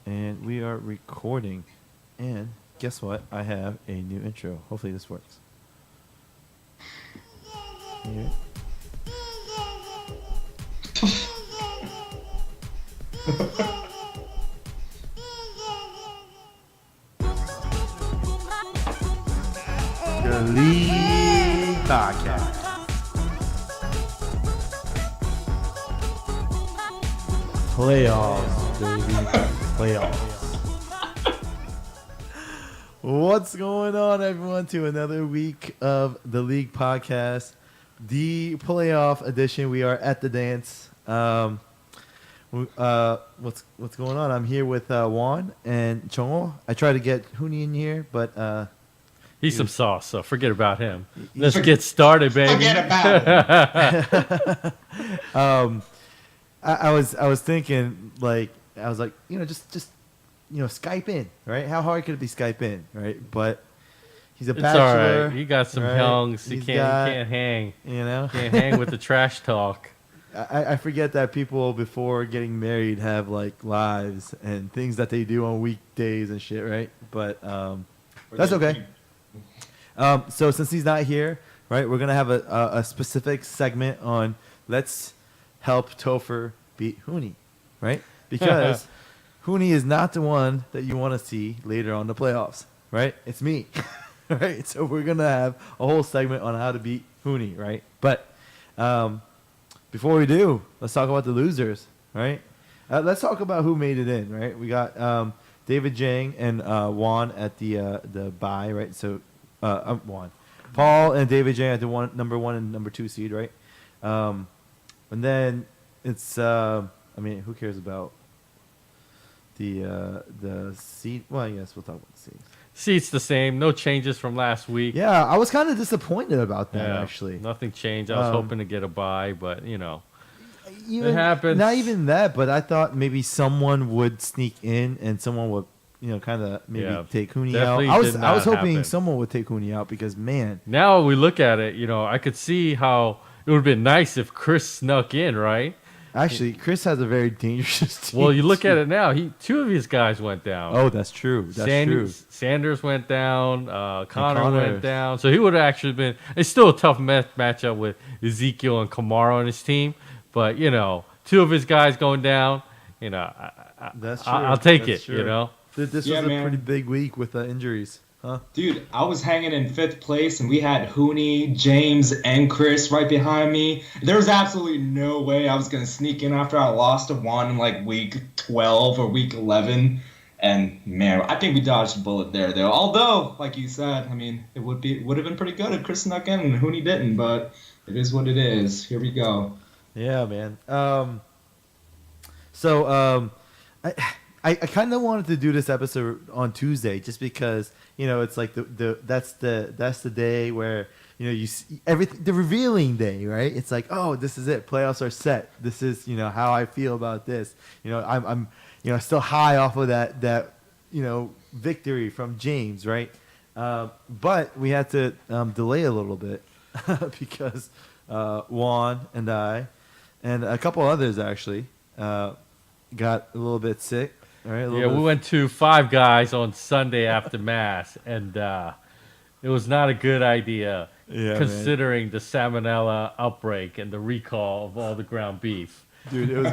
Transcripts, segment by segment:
And we are recording. And guess what? I have a new intro. Hopefully this works. Here. The League Podcast. Playoffs, baby. Playoffs. What's going on, everyone, to another week of the League Podcast, the playoff edition. We are at the dance. What's going on? I'm here with Juan and Chongo. I tried to get Huni in here, but he's some sauce, so forget about him. Let's get started, baby. Forget about him. I was thinking, I was like, just Skype in, right? How hard could it be Skype in, right? But he's a It's bachelor. all right. He got some right? hungs. He He's can't hang. Can't hang with the trash talk. I forget that people before getting married have like lives and things that they do on weekdays and shit, right? But that's okay. So since he's not here, right, we're gonna have a specific segment on let's help Topher beat Huni, right? Because Huni is not the one that you want to see later on the playoffs, right? It's me, right? So we're gonna have a whole segment on how to beat Huni, right? But before we do, let's talk about the losers, right? Let's talk about who made it in, right? We got David Jang and Juan at the bye, right? So Juan, Paul and David Jang at the number 1 and number 2 seed, right? And then it's who cares about the seed? Well, yes, we'll talk about the seed. Seat's the same. No changes from last week. Yeah, I was kind of disappointed about that, actually. Nothing changed. I was hoping to get a bye, but Even, it happens. Not even that, but I thought maybe someone would sneak in and someone would, kind of maybe take Huni out. definitely I did was not hoping happen. someone would take Huni out because, man, Now we look at it, I could see how it would have been nice if Chris snuck in, right? actually, Chris has a very dangerous team. Well, you look at it now. Two of his guys went down. Oh, that's true. That's true. Sanders went down. Connor Connor. went down. So he would have actually been. It's still a tough matchup with Ezekiel and Kamara on his team. But two of his guys going down. That's true. I'll take That's it. true. This was a pretty big week with injuries, huh? Dude, I was hanging in 5th place, and we had Huni, James, and Chris right behind me. There was absolutely no way I was going to sneak in after I lost to Juan in like week 12 or week 11. And, man, I think we dodged a bullet there, though. Although, like you said, it would have been pretty good if Chris snuck in and Huni didn't. But it is what it is. Here we go. Yeah, man. I kind of wanted to do this episode on Tuesday just because it's like that's the day where you see everything, the revealing day, right? It's like, oh, this is it, playoffs are set. This is how I feel about this. I'm still high off of that victory from James, right? But we had to delay a little bit because Juan and I and a couple others actually got a little bit sick. All right, We went to Five Guys on Sunday after Mass, and it was not a good idea considering the salmonella outbreak and the recall of all the ground beef. Dude, it was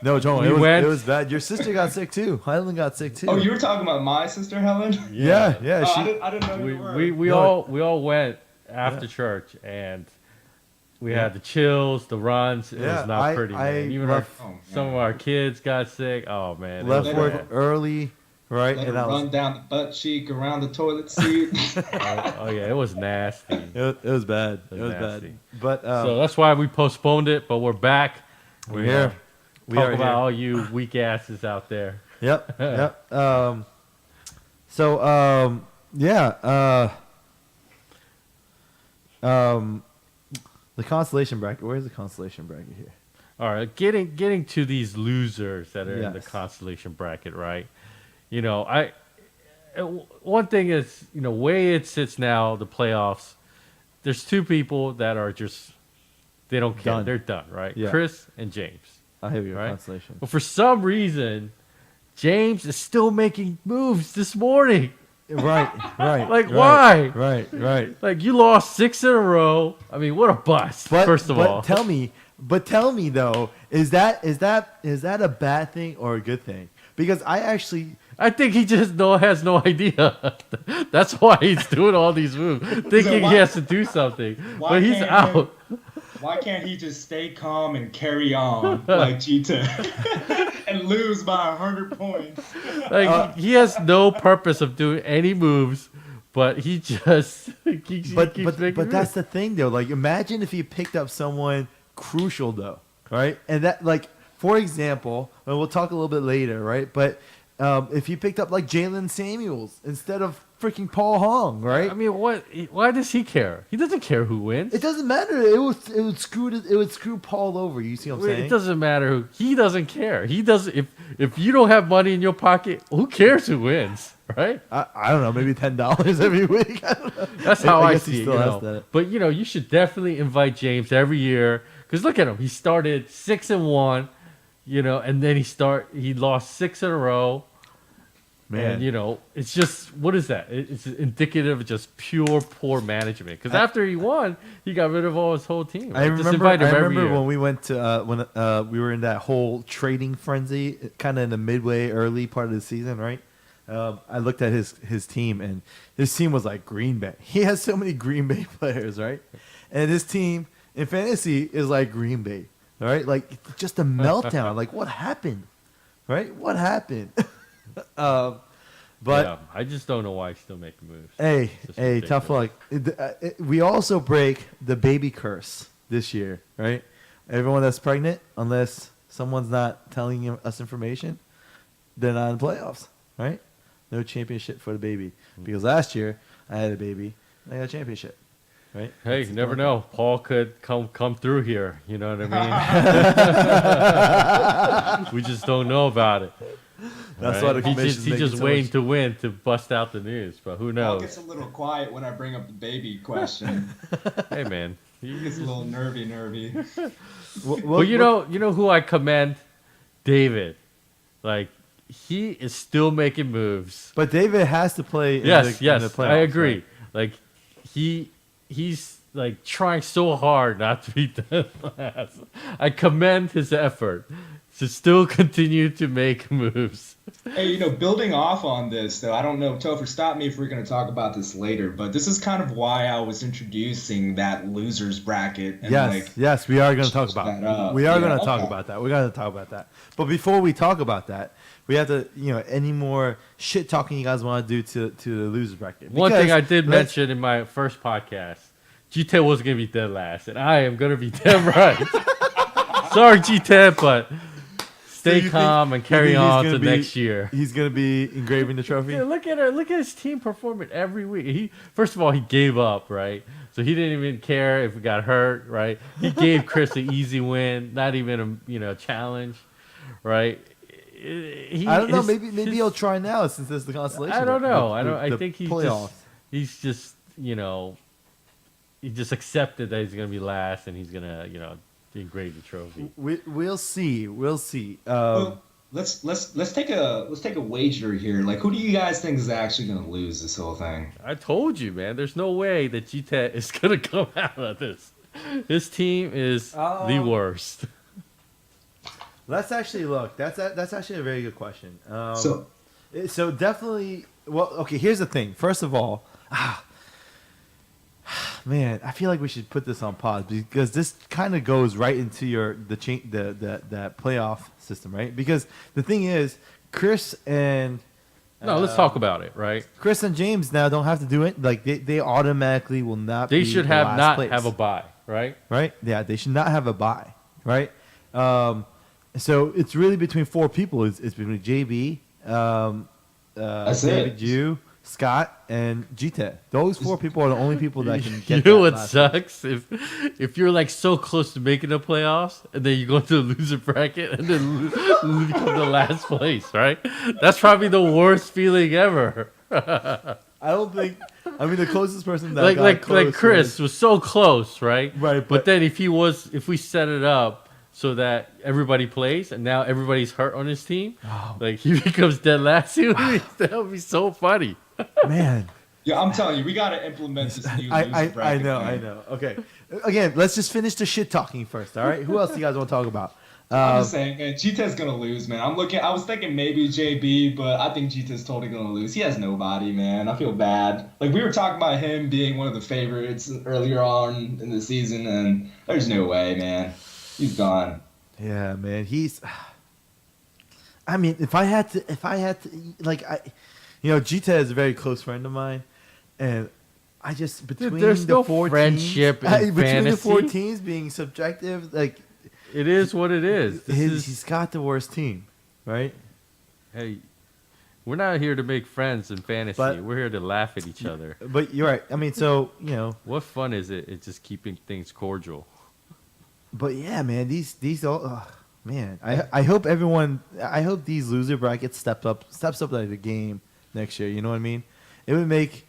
no, John. It was bad. Your sister got sick too. Hyland got sick too. Oh, you were talking about my sister, Helen? Yeah. Oh, I didn't know you were. We all went after church, and we had the chills, the runs. It was not pretty, man. Even some of our kids got sick. Oh, man. Left work early, right? Let her run down the butt cheek, around the toilet seat. yeah, it was nasty. It was bad. It was nasty. bad. But so that's why we postponed it, but we're back. We're here. We Talk are about here. all you weak asses out there. Yep. The consolation bracket. Where's the consolation bracket here? All right, getting to these losers that are in the consolation bracket, right? One thing is, way it sits now, the playoffs. There's two people that are just they don't care. Done. They're done, right? Yeah. Chris and James. I have your right? consolation. But for some reason, James is still making moves this morning. Right. Like, right, why? Right. Like, you lost 6 in a row. I mean, what a bust, first of all. Tell me though, is that a bad thing or a good thing? Because I think he just has no idea. That's why he's doing all these moves, thinking he has to do something. But he's out. Why can't he just stay calm and carry on like Cheetah and lose by 100 points? Like, he has no purpose of doing any moves, but he just keeps making but moves. that's the thing though. Like, imagine if he picked up someone crucial though, right? And that, like, for example, and we'll talk a little bit later, right? But if he picked up like Jalen Samuels instead of freaking Paul Hong, right? I mean, what? Why does he care? He doesn't care who wins. It doesn't matter. It would screw Paul over. You see what I'm saying? It doesn't matter who. He doesn't care. He doesn't. If you don't have money in your pocket, who cares who wins, right? I don't know. Maybe $10 every week. I don't know. That's how I guess he see it. still has that. But you should definitely invite James every year, because look at him. He started 6-1, and then he lost 6 in a row. Man. And, it's just, what is that? It's indicative of just pure poor management. Because after he won, he got rid of all his whole team. I Just remember invite him every year. when we went to when we were in that whole trading frenzy, kind of in the midway, early part of the season, right? I looked at his team, and his team was like Green Bay. He has so many Green Bay players, right? And his team in fantasy is like Green Bay, right? Like, just a meltdown. Like, what happened, right? What happened? But yeah, I just don't know why he's still making moves. Hey, tough luck. We also break the baby curse this year, right? Everyone that's pregnant, unless someone's not telling us information, they're not in playoffs, right? No championship for the baby. Because last year I had a baby, and I got a championship, right? Hey, you never know. Paul could come through here. You know what I mean? We just don't know about it. That's right? why the commission's He's just making so waiting much- to win to bust out the news, but who Paul knows? gets a little quiet when I bring up the baby question. Hey, man. He gets a little nervy. Well, you know who I commend? David. Like, he is still making moves. But David has to play in the playoffs. I agree. Right? Like, he's like trying so hard not to be dead last. I commend his effort to still continue to make moves. Hey, building off on this, though, I don't know, Topher, stop me if we're going to talk about this later, but this is kind of why I was introducing that losers bracket. And Yes, we are going to talk about it. We are going to talk okay. about that. We're going to talk about that. But before we talk about that, we have to, any more shit talking you guys want to do to the losers bracket. One thing I did mention in my first podcast, G10 was going to be dead last, and I am going to be dead right. Sorry, G10, but stay calm and carry on to next year. He's going to be engraving the trophy? Yeah, look at his team performing every week. First of all, he gave up, right? So he didn't even care if he got hurt, right? He gave Chris an easy win, not even a challenge, right? I don't know. Maybe he'll try now since there's the consolation. I don't know. I think he's just he just accepted that he's gonna be last and he's gonna engrave the trophy. We'll see. Well, let's take a wager here. Like, who do you guys think is actually gonna lose this whole thing? I told you, man. There's no way that G-Tet is gonna come out of this. His team is the worst. Let's actually look. That's actually a very good question. So definitely. Well, okay. Here's the thing. First of all, man, I feel like we should put this on pause because this kind of goes right into the playoff system, right? Because the thing is, Chris and let's talk about it, right? Chris and James now don't have to do it. Like they automatically will not. They be should the have last not place. have a bye, right? Right? Yeah, they should not have a bye, right? So it's really between 4 people. It's between JB, David, you, Scott, and Gita. Those 4 people are the only people that can get. You know what sucks? If you're like so close to making the playoffs and then you go to the loser bracket and then become the last place, right? That's probably the worst feeling ever. I don't think. I mean, the closest person that got like close Chris was so close, right? Right, But then if we set it up so that everybody plays, and now everybody's hurt on his team. Oh. Like he becomes dead last. That would be so funny. Man. Yeah, I'm telling you, we gotta implement this new I loser bracket. know. Okay. Again, let's just finish the shit talking first, all right? Who else do you guys want to talk about? I'm just saying, man, Cheetah's gonna lose, man. I was thinking maybe JB, but I think Cheetah's totally gonna lose. He has nobody, man. I feel bad. Like, we were talking about him being one of the favorites earlier on in the season, and there's no way, man. He's gone. Yeah, man. I mean, if I had to, Cheetah is a very close friend of mine, and I just, between there's the no four friendship teams, in between the four fantasy. teams being subjective, like, It is what it is. he's got the worst team, right? Hey, we're not here to make friends in fantasy. But- We're here to laugh at each other. But you're right. I mean, so, What fun is it? It's just keeping things cordial. but yeah, man, these all, man, I hope these loser brackets steps up like the game next year. You know what I mean? It would make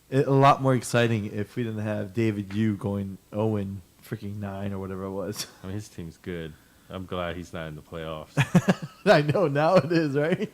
it a lot more exciting if we didn't have David Yu going 0-9 or whatever it was. I mean, his team's good. I'm glad he's not in the playoffs. I know now it is, right?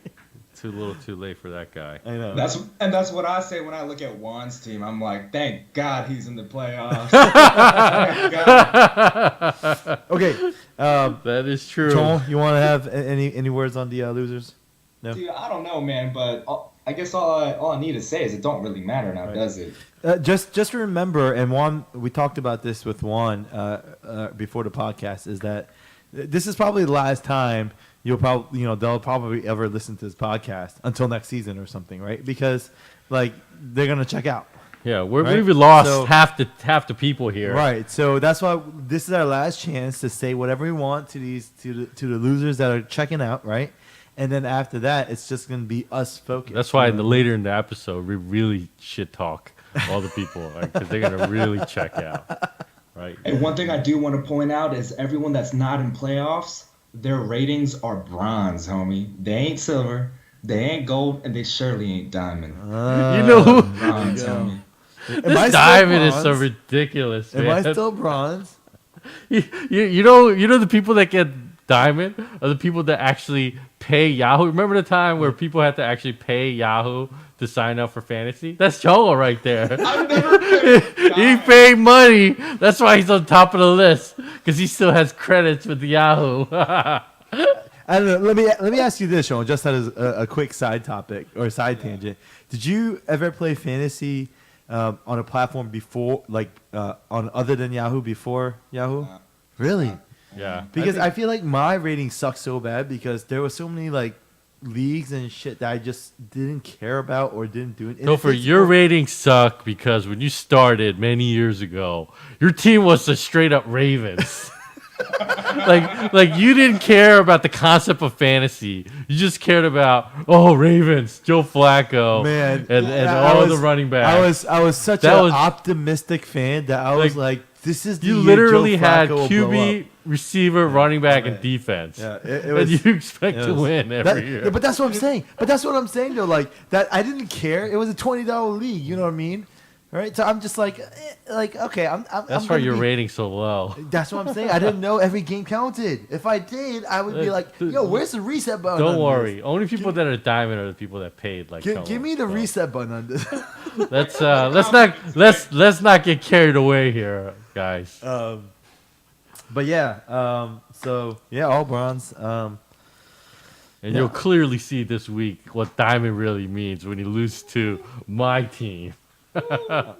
Too little, too late for that guy. I know. That's what I say when I look at Juan's team. I'm like, thank God he's in the playoffs. Thank God. Okay. That is true. Joel, you want to have any words on the losers? No. Dude, I don't know, man, but I guess all I need to say is it don't really matter now, Right. does it? Just remember, and Juan, we talked about this with Juan before the podcast, is that this is probably the last time they'll probably ever listen to this podcast until next season or something, right? Because like they're gonna check out. Yeah, Right? we've lost So- half the people here. Right. So that's why this is our last chance to say whatever we want to the losers that are checking out, right? And then after that, it's just gonna be us focused. That's why later in the episode we really shit talk all the people because they're gonna really check out, right? And one thing I do want to point out is everyone that's not in playoffs, their ratings are bronze, homie. They ain't silver, they ain't gold, and they surely ain't diamond. You know who? Bronze, homie. Am I This still diamond is so bronze? ridiculous, Am man. I still bronze? You know the people that get diamond are the people that actually pay Yahoo. Remember the time where people had to actually pay Yahoo to sign up for fantasy? That's Joel right there. I've never been He diamond. paid money. That's why he's on top of the list because he still has credits with Yahoo. I don't know. Let me ask you this, Sean, just as a quick side topic or side tangent. Did you ever play fantasy on a platform before, like on other than Yahoo before Yahoo? Really? Yeah, Because I feel like my rating sucked so bad because there were so many like leagues and shit that I just didn't care about or didn't do it. So for your ratings suck because when you started many years ago, your team was the straight up Ravens. like you didn't care about the concept of fantasy. You just cared about Ravens, Joe Flacco, Man, and I all was- the running backs. I was such That an was- optimistic fan that I was like, this is the You year literally Joe had Flacco will blow QB, up. receiver, running back, and right. defense. Yeah, it And was. you expect it to was- win every year. Yeah, but that's what I'm saying. But that's what I'm saying though. Like that, I didn't care. It was a $20 league. You know what I mean? Right? So I'm just like okay. I'm That's I'm why gonna your be- rating's so low. That's what I'm saying. I didn't know every game counted. If I did, I would be like, yo, where's the reset button? Don't on worry. Only people that are diamond are the people that paid. Like, this? Give me the so. reset button on this. Let's not get carried away here, guys. But yeah. So yeah, all bronze. And you'll clearly see this week what diamond really means when you lose to my team.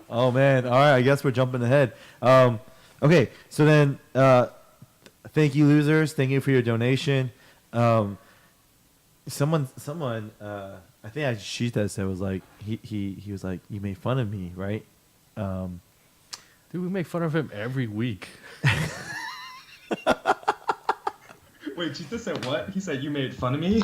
Oh man! All right, I guess we're jumping ahead. Okay, so then, thank you, losers. Thank you for your donation. Someone, I think Shita said was like he was like, you made fun of me, right? Dude, we make fun of him every week. Wait, Cheetah said what? He said you made fun of me?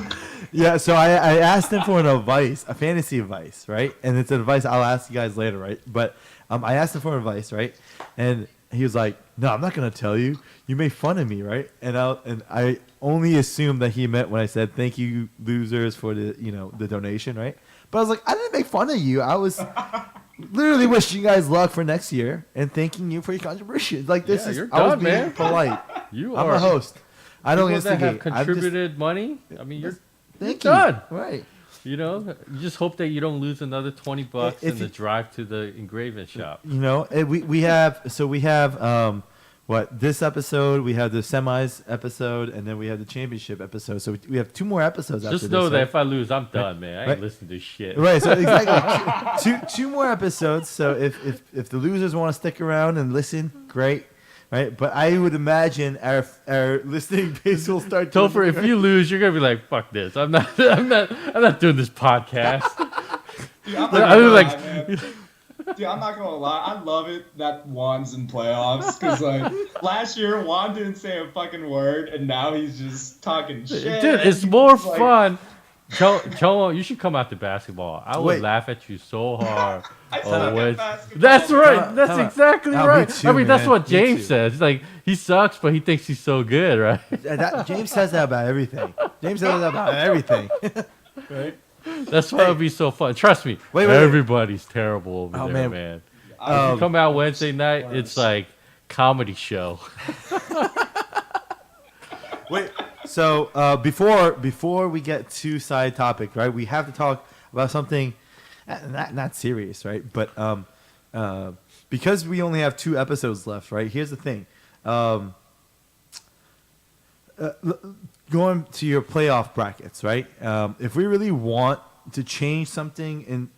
Yeah. So I asked him for an advice, a fantasy advice, right? And it's an advice I'll ask you guys later, right? But I asked him for advice, right? And he was like, "No, I'm not gonna tell you. You made fun of me, right?" And I only assumed that he meant when I said thank you, losers, for the donation, right? But I was like, I didn't make fun of you. I was literally wishing you guys luck for next year and thanking you for your contributions. Like this Yeah, is you're I was done, being man. polite. You I'm are a host. I don't People that have instigate. contributed money. I mean, you're Thank done. you. Right. You know, you just hope that you don't lose another $20 If in the you- drive to the engraving shop. You know, we have what this episode, we have the semis episode, and then we have the championship episode. So we have 2 more episodes after Just this. know that right? if I lose, I'm done, man. I ain't Right. listening to shit. Right, so exactly two more episodes. So if the losers want to stick around and listen, great, right? But I would imagine our listening base will start. Topher, if you lose, you're gonna be like, "Fuck this! I'm not doing this podcast." Dude, I'm not I gonna was lie, like- man. Dude, I'm not gonna lie. I love it that Juan's in playoffs because like last year Juan didn't say a fucking word, and now he's just talking shit. Dude, it's He's more just like, fun. Chomo, you should come out to basketball. I would Wait. laugh at you so hard. I suck at Always. basketball. That's right. Time That's out. exactly Oh, me right. too, I mean, that's man. what Me James too. says. He's like, he sucks, but he thinks he's so good, right? James says that about everything. James says that about everything. Right? That's why it'll be so fun. Trust me. Wait. Everybody's terrible over Oh, there, man. man. I- If you come out Wednesday night, it's like comedy show. Wait. So before we get too side topic, right? We have to talk about something not serious, right? But because we only have 2 episodes left, right? Here's the thing. Going to your playoff brackets, right? If we really want to change something in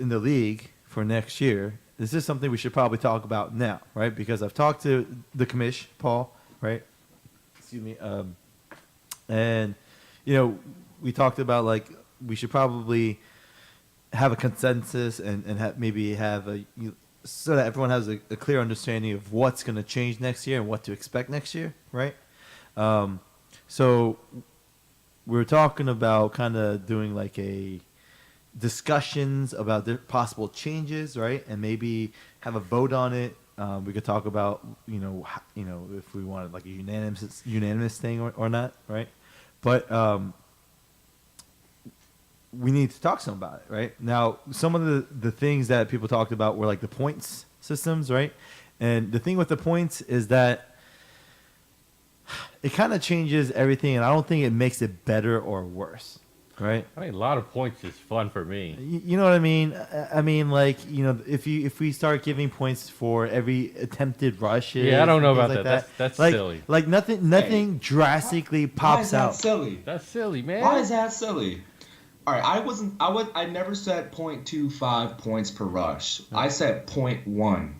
the league for next year, this is something we should probably talk about now, right? Because I've talked to the commish, Paul, right? Excuse me. And you know, we talked about like we should probably have a consensus and maybe have so that everyone has a clear understanding of what's going to change next year and what to expect next year, right? So we're talking about kind of doing like a discussions about the possible changes, right? And maybe have a vote on it. We could talk about if we wanted like a unanimous thing or not, right? But we need to talk some about it, right? Now, some of the things that people talked about were like the points systems, right? And the thing with the points is that it kind of changes everything, and I don't think it makes it better or worse, right? I mean, a lot of points is fun for me. You know what I mean? I mean, like, if we start giving points for every attempted rushes, Yeah, I don't know and about things that. like That's like, silly. Like nothing drastically Why pops is that out. silly? That's silly, man. Why is that silly? All right, I never said 0.25 points per rush. I said 0.1.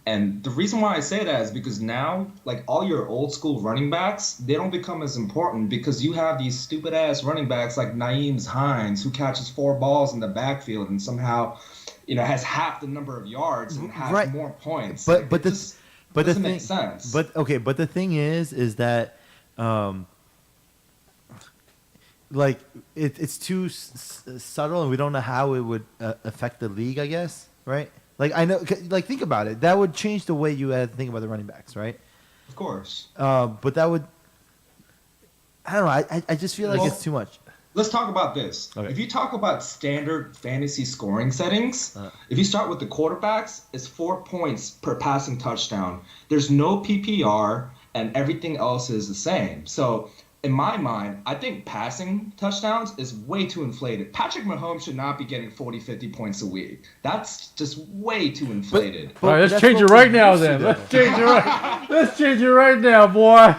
And the reason why I say that is because now, like all your old school running backs, they don't become as important because you have these stupid ass running backs like Naeem Hines who catches 4 balls in the backfield and somehow, has half the number of yards and has Right. more points. But Like, but it the just but the doesn't thing make sense. but the thing is that like it's too subtle and we don't know how it would affect the league, I guess, right? Like I know, like think about it. That would change the way you think about the running backs, right? Of course. But that would, I don't know. I just feel like Well, it's too much. Let's talk about this. Okay. If you talk about standard fantasy scoring settings, if you start with the quarterbacks, it's 4 points per passing touchdown. There's no PPR, and everything else is the same. So, in my mind, I think passing touchdowns is way too inflated. Patrick Mahomes should not be getting 40, 50 points a week. That's just way too inflated. All right, let's that's change it what right we're now used to, then. though. Let's change it right. Let's change it right now, boy.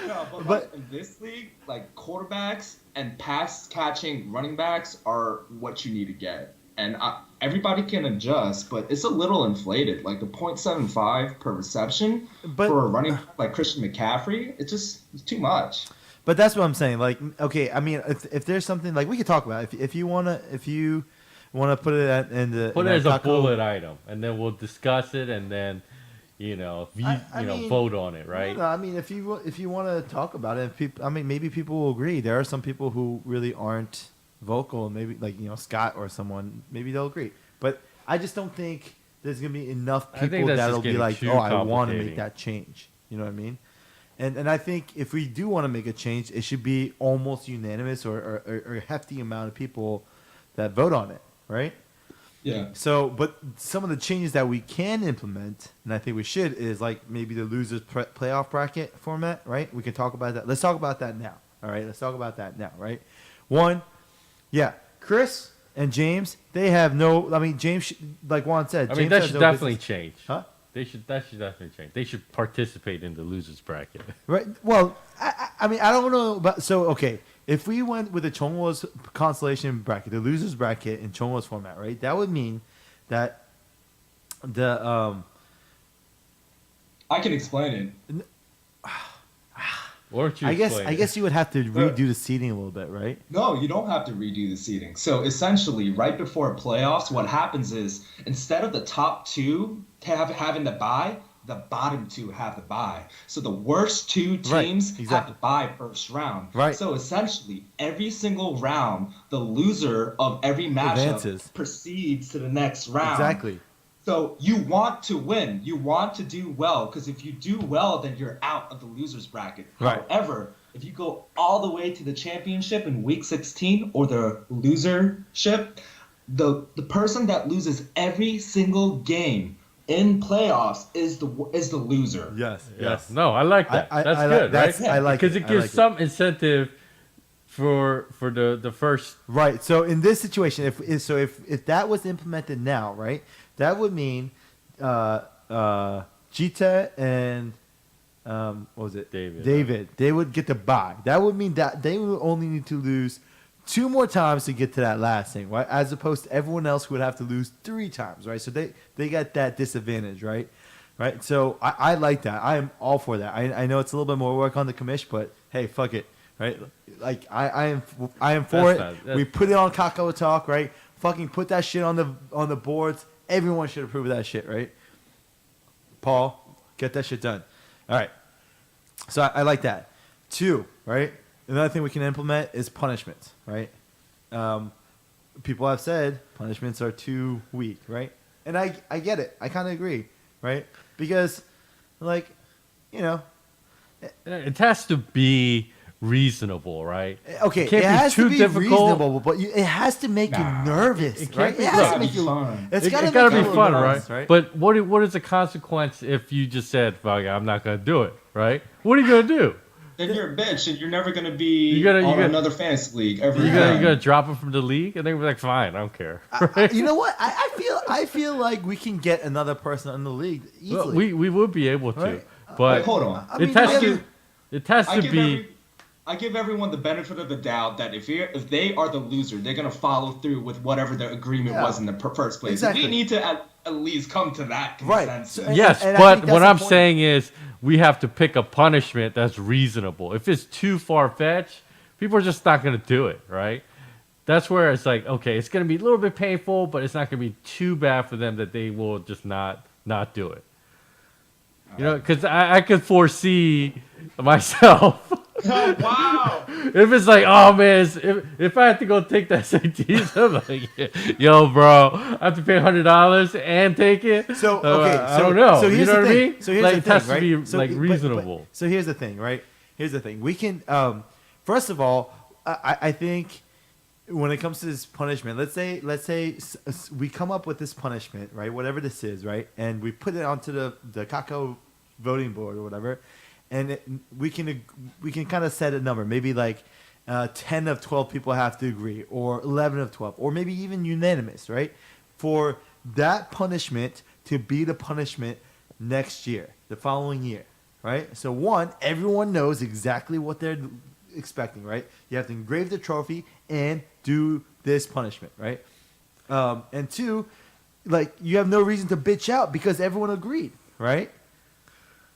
No, but like, in this league, like quarterbacks and pass catching running backs are what you need to get. And everybody can adjust, but it's a little inflated. Like the 0.75 per reception But- for a running back like Christian McCaffrey, it's too much. But that's what I'm saying. Like, okay, I mean, if there's something like we could talk about it. If you wanna put it in the Put in it our as a taco- bullet item, and then we'll discuss it, and then I mean, vote on it, right? No, I mean, if you want to talk about it, maybe people will agree. There are some people who really aren't vocal, maybe like Scott or someone. Maybe they'll agree, but I just don't think there's gonna be enough I think people that's that'll just be getting like, too oh, I want to make complicating. that change. You know what I mean? And I think if we do want to make a change, it should be almost unanimous or a hefty amount of people that vote on it, right? Yeah. So, but some of the changes that we can implement, and I think we should, is like maybe the losers playoff bracket format, right? We can talk about that. Let's talk about that now. All right, let's talk about that now, right? One, yeah, Chris and James, they have no. I mean, James, like Juan said, I mean, James that has should no definitely business- change. Huh? That should definitely change. They should participate in the losers bracket. Right. Well, I mean, I don't know about. So, okay, if we went with the Chongwo's constellation bracket, the losers bracket in Chongwo's format, right? That would mean that the I can explain it. Why don't you I explain it? guess you would have to redo the seating a little bit, right? No, you don't have to redo the seating. So essentially, right before playoffs, what happens is instead of the top two having the bye, the bottom two have the bye. So the worst two Right, teams have exactly. the bye first round. Right. So essentially, every single round, the loser of every matchup Advances. proceeds to the next round. Exactly. So you want to win. You want to do well, because if you do well, then you're out of the losers bracket. Right. However, if you go all the way to the championship in week 16 or the losership, the person that loses every single game in playoffs is the loser. Yes. Yeah. Yes. No, I like that. I That's like- good, that's- right? I like because it. it I gives like it. some incentive for the first. Right. So in this situation, if that was implemented now, right, that would mean Gita and what was it? David. They would get the bye. That would mean that they would only need to lose 2 more times to get to that last thing, right? As opposed to everyone else who would have to lose 3 times, right? So they got that disadvantage, right? Right. So I like that. I am all for that. I know it's a little bit more work on the commish, but hey, fuck it, right? Like I am for That's it. not- We put it on Kakao Talk, right? Fucking put that shit on the boards. Everyone should approve of that shit, right? Paul, get that shit done. All right. So I like that. 2, right? Another thing we can implement is punishments, right? People have said punishments are too weak, right? And I get it. I kind of agree, right? Because, like, you know, It has to be reasonable, right? okay, It can't it be has too to be difficult. reasonable, but it has to make you nervous, it can't right? be- It has look, to make you fun. It's It gotta, gotta make be you fun, nervous, right? But what is the consequence if you just said, "Fuck, I'm not gonna do it"? Right? What are you gonna do? Then you're a bitch, and you're never gonna be You gotta- another fantasy league ever. You again. gonna drop him from the league, and they're gonna be like, "Fine, I don't care." You know what? I feel like we can get another person in the league easily. Well, we would be able to, Right. but Wait, hold on. I mean, it has yeah, to. It has to be. I give everyone the benefit of the doubt that if they are the loser, they're gonna follow through with whatever the agreement Yeah. was in the first place. Exactly. We need to at least come to that Right. consensus. So- Yes, and I but think that's what I'm important. saying is we have to pick a punishment that's reasonable. If it's too far fetched, people are just not going to do it, right? That's where it's like, okay, it's going to be a little bit painful, but it's not going to be too bad for them that they will just not do it. You know, because I could foresee myself. Oh, wow. If it's like, oh man, if I have to go take the SATs, I'm like, yo, bro, I have to pay $100 and take it. So okay, I don't know. So here's you know the what thing. I mean? So here's like, the it thing, has right? to be So, like but- reasonable. so here's the thing, right? Here's the thing. We can, first of all, I think when it comes to this punishment, let's say we come up with this punishment, right? Whatever this is, right? And we put it onto the Kakao voting board or whatever, and we can kind of set a number, maybe like 10 of 12 people have to agree, or 11 of 12, or maybe even unanimous, right? For that punishment to be the punishment next year, the following year, right? So one, everyone knows exactly what they're expecting, right? You have to engrave the trophy and do this punishment, right? And 2, like, you have no reason to bitch out because everyone agreed, right?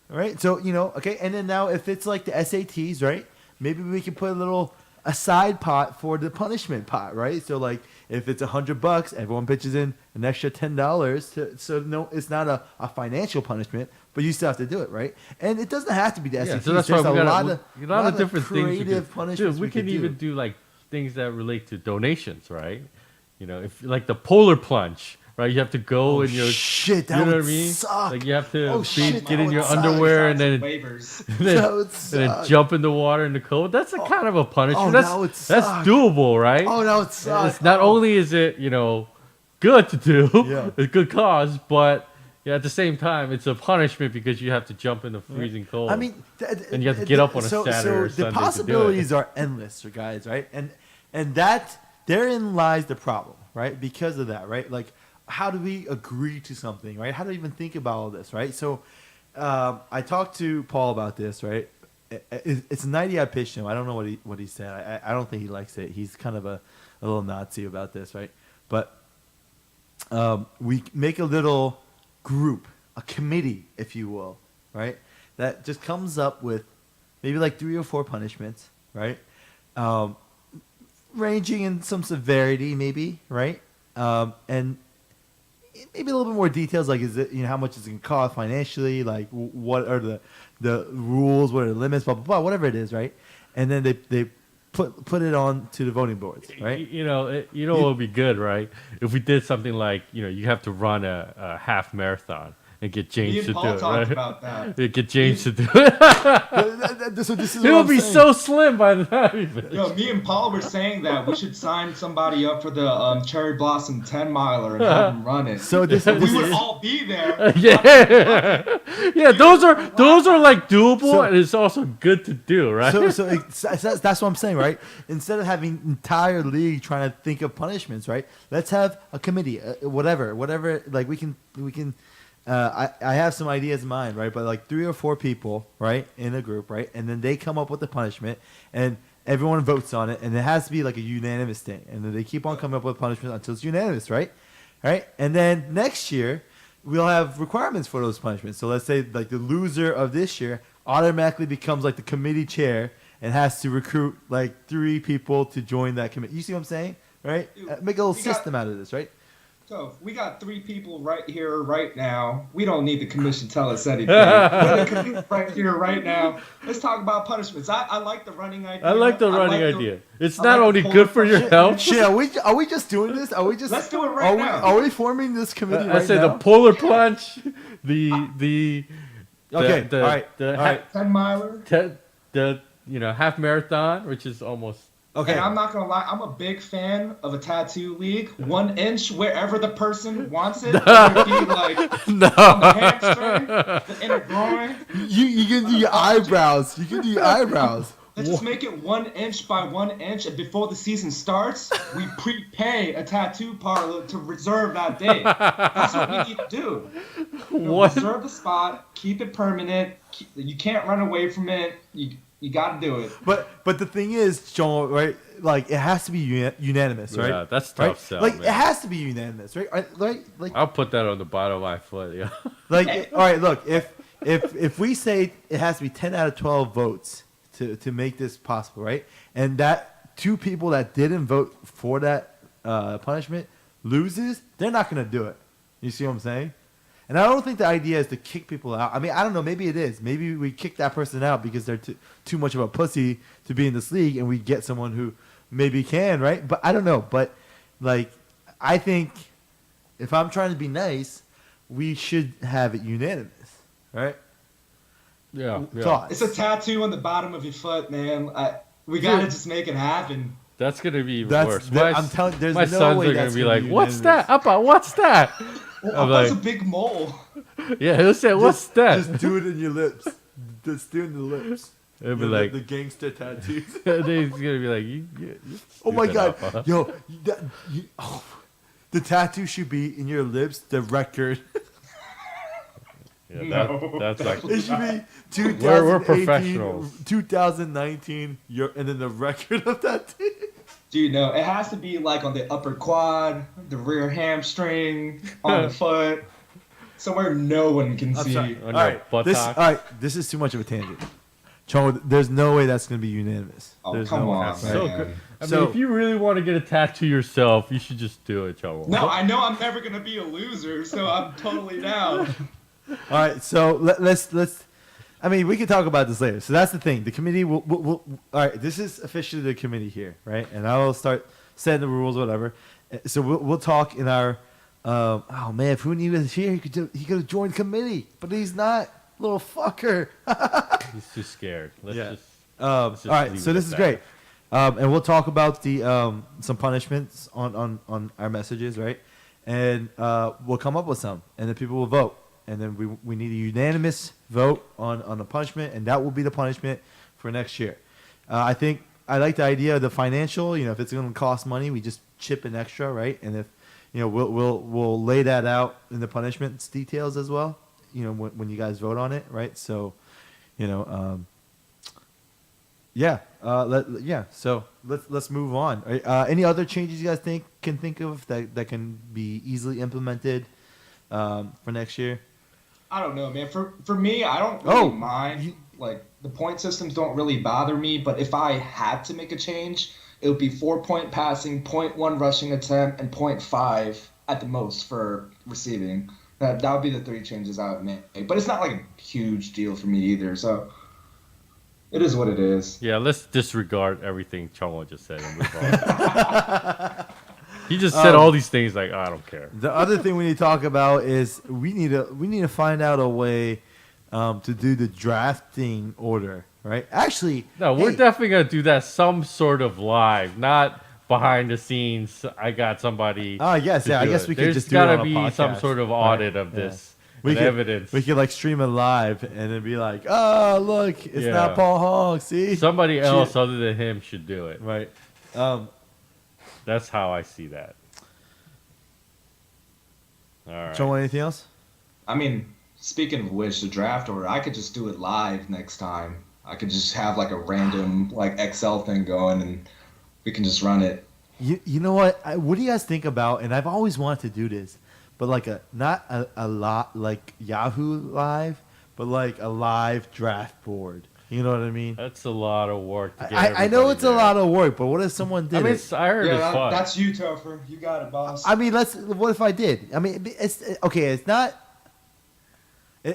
Right? So, okay, and then now if it's like the SATs, right? Maybe we can put a side pot for the punishment pot, right? So, like, if it's $100, everyone pitches in an extra $10 so no, it's not a financial punishment, but you still have to do it, right? And it doesn't have to be the SATs. Yeah, so that's why There's we a got lot a lot of different things. creative punishments. Dude, we can could even do like things that relate to donations, right? You know, if like the polar plunge, right? You have to go and shit, that you know would what I mean? suck. Like you have to Oh, shit, get that in your would suck. underwear and then, waivers. and then, That would and then suck. jump in the water in the cold. That's a kind of a punishment. oh, that's that would that's suck. doable, right? Oh, that would suck. It's not Oh. only is it good to do. Yeah. It's a good cause, but yeah, at the same time, it's a punishment because you have to jump in the freezing cold. I mean, and you have to get up on a so Saturday or the Sunday possibilities to do it. are endless, guys, right? And that therein lies the problem, right? Because of that, right? Like, how do we agree to something, right? How do we even think about all this, right? So, I talked to Paul about this, right? It's an idea I pitched him. I don't know what he said. I don't think he likes it. He's kind of a little Nazi about this, right? But we make a little group, a committee, if you will, right? That just comes up with maybe like 3 or 4 punishments, right? Ranging in some severity, maybe, right? And maybe a little bit more details, like is it, how much it's going to cost financially, like what are the rules, what are the limits, blah blah blah, whatever it is, right? And then they put it on to the voting boards, right? What would be good, right? If we did something like, you have to run a half marathon and get James to do it, right? About that. Get James to do it. So this is It what would I'm be saying. so slim by the time we finish. Yo, me and Paul were saying that we should sign somebody up for the Cherry Blossom 10 miler and have them run it. So this we would is all be there. Yeah, those are like doable, So- and it's also good to do, right? that's what I'm saying, right? Instead of having entire league trying to think of punishments, right? Let's have a committee, whatever. Like we can. I have some ideas in mind, right? But like 3 or 4 people, right, in a group, right, and then they come up with the punishment, and everyone votes on it, and it has to be like a unanimous thing, and then they keep on coming up with punishments until it's unanimous, right? And then next year we'll have requirements for those punishments. So let's say like the loser of this year automatically becomes like the committee chair and has to recruit like 3 people to join that committee. You see what I'm saying, right? Dude, Make a little we got- system out of this, right? So if we got 3 people right here, right now. We don't need the commission to tell us anything. We're the commission right here, right now. Let's talk about punishments. I like the running idea. I like the running idea. It's I not like only the good for your polar health. Shit, are we just doing this? Are we just? Let's do it right now. Are we forming this committee I right say now? the polar plunge, the Okay, the, all right, the, all right. 10 miler. the half marathon, which is almost Okay. And I'm not gonna lie, I'm a big fan of a tattoo league. 1 inch wherever the person wants it. Whether it be like on the hamstring, the inner groin. You can do your eyebrows. You can do your eyebrows. Let's just make it 1 inch by 1 inch, and before the season starts, we prepay a tattoo parlor to reserve that day. That's what we need to do. what? Reserve the spot, keep it permanent. You can't run away from it. You got to do it. But the thing is, Joel, right? Like it has to be unanimous, right? Yeah, that's right? tough sell, Like man. it has to be unanimous, right? Like I'll put that on the bottom of my foot. Yeah. like all right. Look, if we say it has to be 10 out of 12 votes to make this possible, right? And that 2 people that didn't vote for that punishment loses, they're not going to do it. You see what I'm saying? And I don't think the idea is to kick people out. I mean, I don't know. Maybe it is. Maybe we kick that person out because they're too much of a pussy to be in this league, and we get someone who maybe can, right? But I don't know. But like, I think if I'm trying to be nice, we should have it unanimous, right? Yeah. Thoughts? It's a tattoo on the bottom of your foot, man. We got to just make it happen. That's gonna be even That's- worse. that- I'm telling- there's my no sons way are gonna that's be gonna like, be "What's unanimous." that? Appa, what's that?" Well, I'm that's like, a big mole. yeah, he'll say, "What's that?" Just do it in your lips. Just do it in the lips. It'll be You know, like, the gangster tattoos. then he's gonna be like, you Oh my stupid god, Appa." yo, the tattoo should be in your lips. The record. Yeah, No. that's actually. It should be 2018, We're professionals. 2019, and then the record of that. Dude, no, it has to be like on the upper quad, the rear hamstring, on the foot, somewhere no one can I'm see. sorry. On All your right, buttock. all right, this is too much of a tangent. Cho, there's no way that's gonna be unanimous. Oh, There's come no way. on, Right? So man. good. I So- mean, if you really want to get a tattoo yourself, you should just do it, Joel. No, I know I'm never gonna be a loser, so I'm totally down. All right, so let's. I mean, we can talk about this later. So that's the thing. The committee will. All right, this is officially the committee here, right? And I will start setting the rules, whatever. So we'll talk in our. Oh man, if Hooney was here, he could have joined the committee, but he's not. Little fucker. He's too scared. Let's Yeah. just. All just right, leave so it this at is that. great, and we'll talk about the some punishments on our messages, right? and we'll come up with some, and then people will vote, and then we need a unanimous vote on a punishment, and that will be the punishment for next year. I think I like the idea of the financial. If it's going to cost money, we just chip in extra, right? And if we'll lay that out in the punishments details as well. When you guys vote on it, right? So, yeah. So let's move on. Any other changes you guys can think of that can be easily implemented for next year? I don't know, man. For me, I don't really mind. Like, the point systems don't really bother me, but if I had to make a change, it would be 4-point passing, 0.1 rushing attempt, and 0.5 at the most for receiving. That would be the 3 changes I would make. But it's not like a huge deal for me either, so it is what it is. Yeah, let's disregard everything Chongo just said and move on. He just said all these things like, I don't care. The other thing we need to talk about is we need to find out a way to do the drafting order, right? Actually, no, we're definitely gonna do that some sort of live, not behind the scenes. I got somebody. Oh yes, yeah. I guess we could just do it on a podcast. There's gotta be some sort of audit of this. Evidence. We could like stream it live and then be like, oh look, it's not Paul Hong. See, somebody else other than him should do it. Right. That's how I see that. All right. Joe, anything else? I mean, speaking of which, the draft order, I could just do it live next time. I could just have like a random like Excel thing going, and we can just run it. You know what? What do you guys think about? And I've always wanted to do this, but like not a lot like Yahoo Live, but like a live draft board. You know what I mean? That's a lot of work to get I know it's there. a lot of work, but what if someone did it? I heard it's fun. That's you, Topher. You got it, boss. I mean, what if I did? I mean, it's okay. It's not.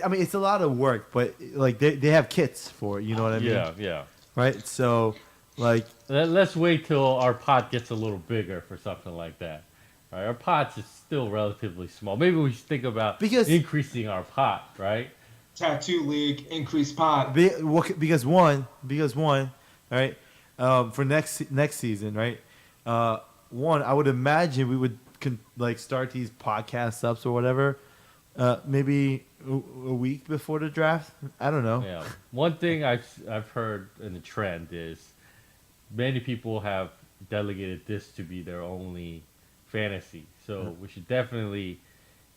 I mean, it's a lot of work, but like they have kits for it. You know what I mean? Yeah. Right. So, like, let's wait till our pot gets a little bigger for something like that. All right, our pot's is still relatively small. Maybe we should think about increasing our pot, right? Tattoo league, increase pot. Because one, all right, for next season, right? One, I would imagine we would like start these podcast ups or whatever, maybe a week before the draft. I don't know. Yeah. One thing I've heard in the trend is many people have delegated this to be their only fantasy. So we should definitely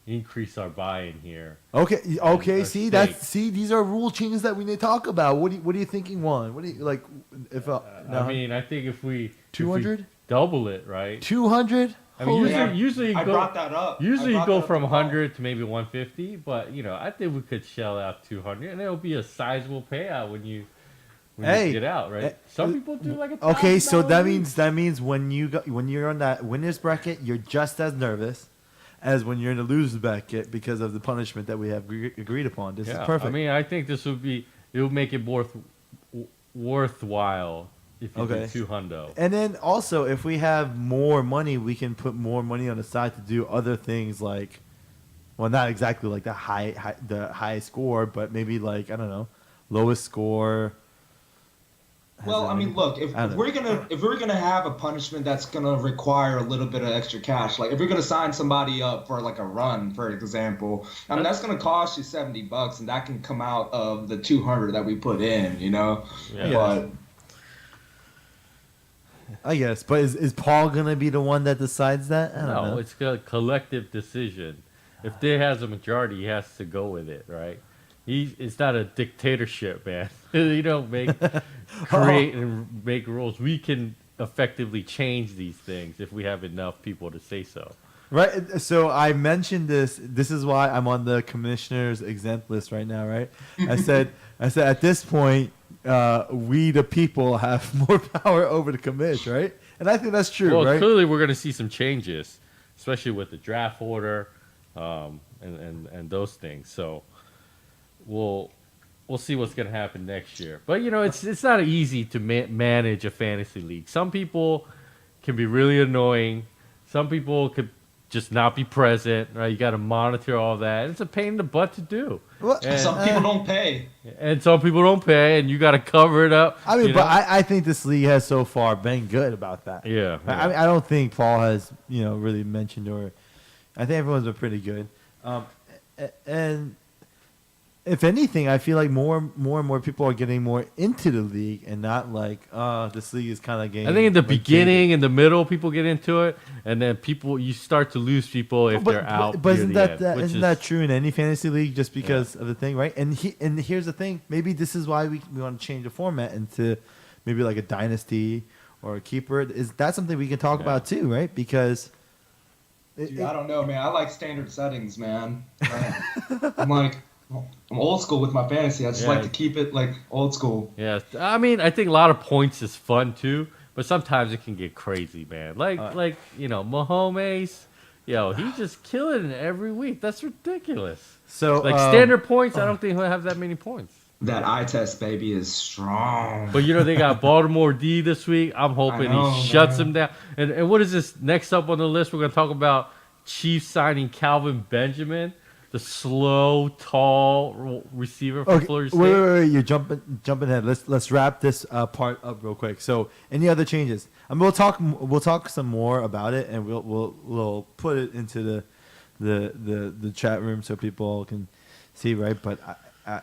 increase our buy-in here. Okay. See, these are rule changes that we need to talk about. What are you thinking? One. What do you like? If I mean, I think if we 200 double it, right? 200. I mean, usually I brought that up. Usually you go from 100 to maybe 150, but I think we could shell out 200, and it'll be a sizable payout when you get out, right? Some people do like a okay. So that means when you're on that winners bracket, you're just as nervous as when you're in the losers bracket because of the punishment that we have agreed upon. This is perfect. I mean, I think it will make it worthwhile if you do 200. And then also, if we have more money, we can put more money on the side to do other things like, well, not exactly like the high score, but maybe like, I don't know, lowest score. Well, I mean, look, if we're gonna have a punishment that's gonna require a little bit of extra cash, like if we're gonna sign somebody up for like a run, for example, I mean that's gonna cost you $70, and that can come out of the 200 that we put in, Yeah. But I guess, but is Paul gonna be the one that decides that? I don't know. It's a collective decision. If there has a majority, he has to go with it, right? It's not a dictatorship, man. You don't create and make rules. We can effectively change these things if we have enough people to say so. Right. So I mentioned this. This is why I'm on the commissioner's exempt list right now, right? I said at this point, we the people have more power over the commish, right? And I think that's true, right? Clearly we're going to see some changes, especially with the draft order, and those things. So we'll see what's going to happen next year. But it's not easy to manage a fantasy league. Some people can be really annoying. Some people could just not be present, right? You got to monitor all that. It's a pain in the butt to do. Some people don't pay. And some people don't pay, and you got to cover it up. I mean, but I think this league has so far been good about that. Yeah. I mean, I don't think Paul has, really mentioned or, I think everyone's been pretty good. And if anything, I feel like more and more people are getting more into the league and not like, this league is kind of getting. I think in the like, beginning, in the middle, people get into it, and then you start to lose people if but, they're out. But near isn't the end, isn't that true in any fantasy league? Just because of the thing, right? And here's the thing. Maybe this is why we want to change the format into maybe like a dynasty or a keeper. Is that something we can talk about too, right? Because Dude, I don't know, man. I like standard settings, man. I'm old school with my fantasy. I just like to keep it like old school. Yeah, I mean, I think a lot of points is fun too, but sometimes it can get crazy, man. Like Mahomes, he just killing it every week. That's ridiculous. So standard points, I don't think he'll have that many points. That eye test baby is strong. But they got Baltimore D this week. I'm hoping he shuts him down. And what is this next up on the list? We're gonna talk about Chiefs signing Calvin Benjamin, the slow, tall receiver from Florida State. Wait, you're jumping ahead. Let's wrap this part up real quick. So, any other changes? I mean, we'll talk some more about it, and we'll put it into the chat room so people can see, right? But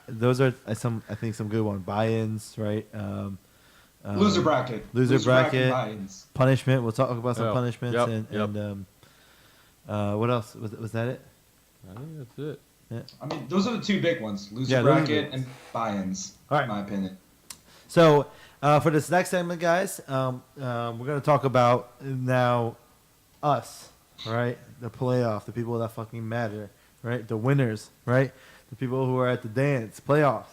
those are some good ones. Buy-ins, right? Loser bracket. Loser bracket. Buy-ins. Punishment. We'll talk about some punishments Yep. and what else? Was that it? I think that's it. Yeah. I mean, those are the two big ones: loser bracket and buy-ins. All right. In my opinion. So for this next segment, guys, we're gonna talk about now us, right? The playoff, the people that fucking matter, right? The winners, right? The people who are at the dance, playoffs.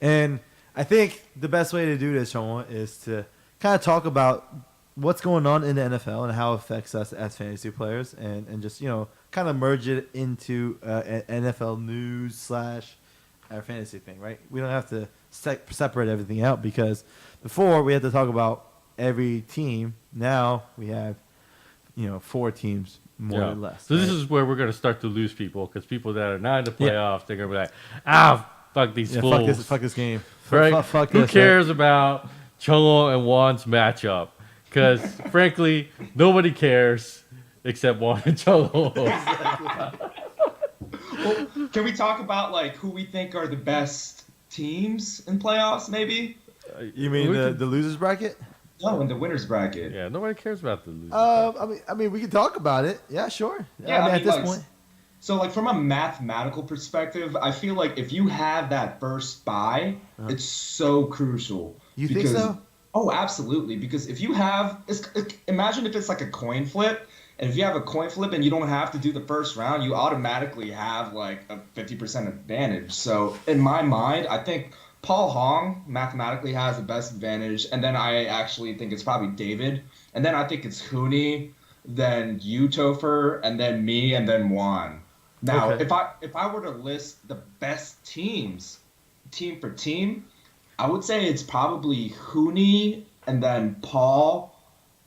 And I think the best way to do this, Sean, is to kind of talk about what's going on in the NFL and how it affects us as fantasy players, and just kind of merge it into NFL news / our fantasy thing, right? We don't have to separate everything out because before we had to talk about every team. Now we have 4 teams more or less. So this is where we're going to start to lose people because people that are not in the playoffs, they're going to be like, fuck these fools. Fuck this game. Right? Fuck Who this, cares about Cholo and Juan's matchup? Because, frankly, nobody cares except Juan and Cholo. Well, can we talk about who we think are the best teams in playoffs? Maybe. You mean the losers bracket? No, in the winners bracket. Yeah, nobody cares about the losers. I mean, we can talk about it. Yeah, sure. Yeah, at this point. So, from a mathematical perspective, I feel like if you have that first bye, it's so crucial. You think so? Oh, absolutely. Because if you have, imagine if it's like a coin flip, and if you have a coin flip and you don't have to do the first round, you automatically have a 50% advantage. So, in my mind, I think Paul Hong mathematically has the best advantage, and then I actually think it's probably David, and then I think it's Hooney, then you, Topher, and then me, and then Juan. Now, if I were to list the best teams, team for team, I would say it's probably Hooney, and then Paul,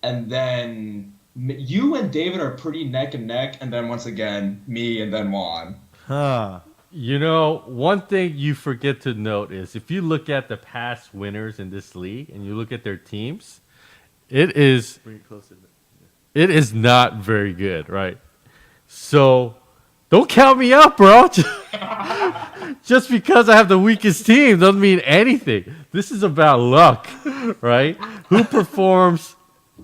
and then you and David are pretty neck and neck, and then once again, me, and then Juan. Huh. One thing you forget to note is if you look at the past winners in this league and you look at their teams, it is not very good, right? So don't count me out, bro. Just because I have the weakest team doesn't mean anything. This is about luck, right? Who performs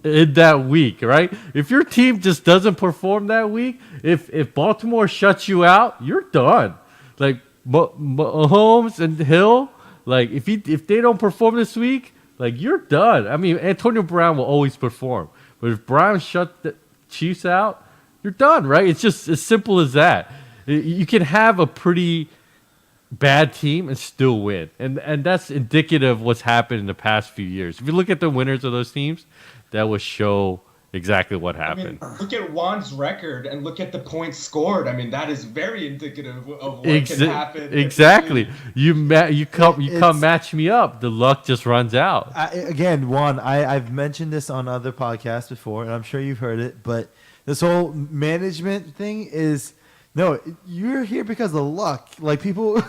in that week, right? If your team just doesn't perform that week, if Baltimore shuts you out, you're done. Like Mahomes and Hill, if they don't perform this week, you're done. I mean, Antonio Brown will always perform, but if Brown shut the Chiefs out, you're done, right? It's just as simple as that. You can have a pretty bad team and still win, and that's indicative of what's happened in the past few years. If you look at the winners of those teams, that will show exactly what happened. I mean, look at Juan's record and look at the points scored. I mean, that is very indicative of what can happen. Exactly. You come match me up. The luck just runs out. Again, Juan, I've mentioned this on other podcasts before, and I'm sure you've heard it, but this whole management thing is, no, you're here because of luck. People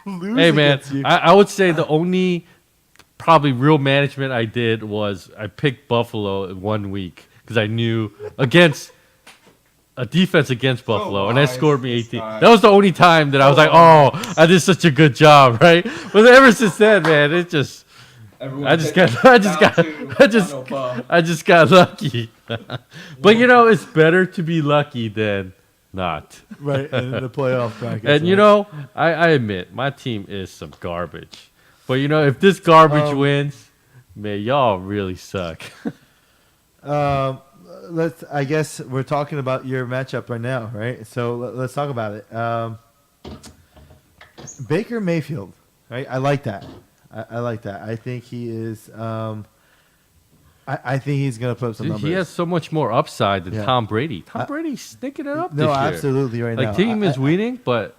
lose against you. I would say the only probably real management I did was I picked Buffalo in 1 week because I knew against a defense against Buffalo, and that nice, scored me this 18. guy. That was the only time that I was like, oh, I did such a good job, right? But ever since then, man, it just. I just got lucky. But it's better to be lucky than not. Right, in the playoff bracket. And I admit my team is some garbage. But if this garbage wins, man, y'all really suck. I guess we're talking about your matchup right now, right? So let's talk about it. Baker Mayfield, right? I like that. I like that. I think he is. I think he's gonna put up some numbers. He has so much more upside than Tom Brady. Tom Brady's sticking it up this year. No, absolutely right now. Like team is winning, but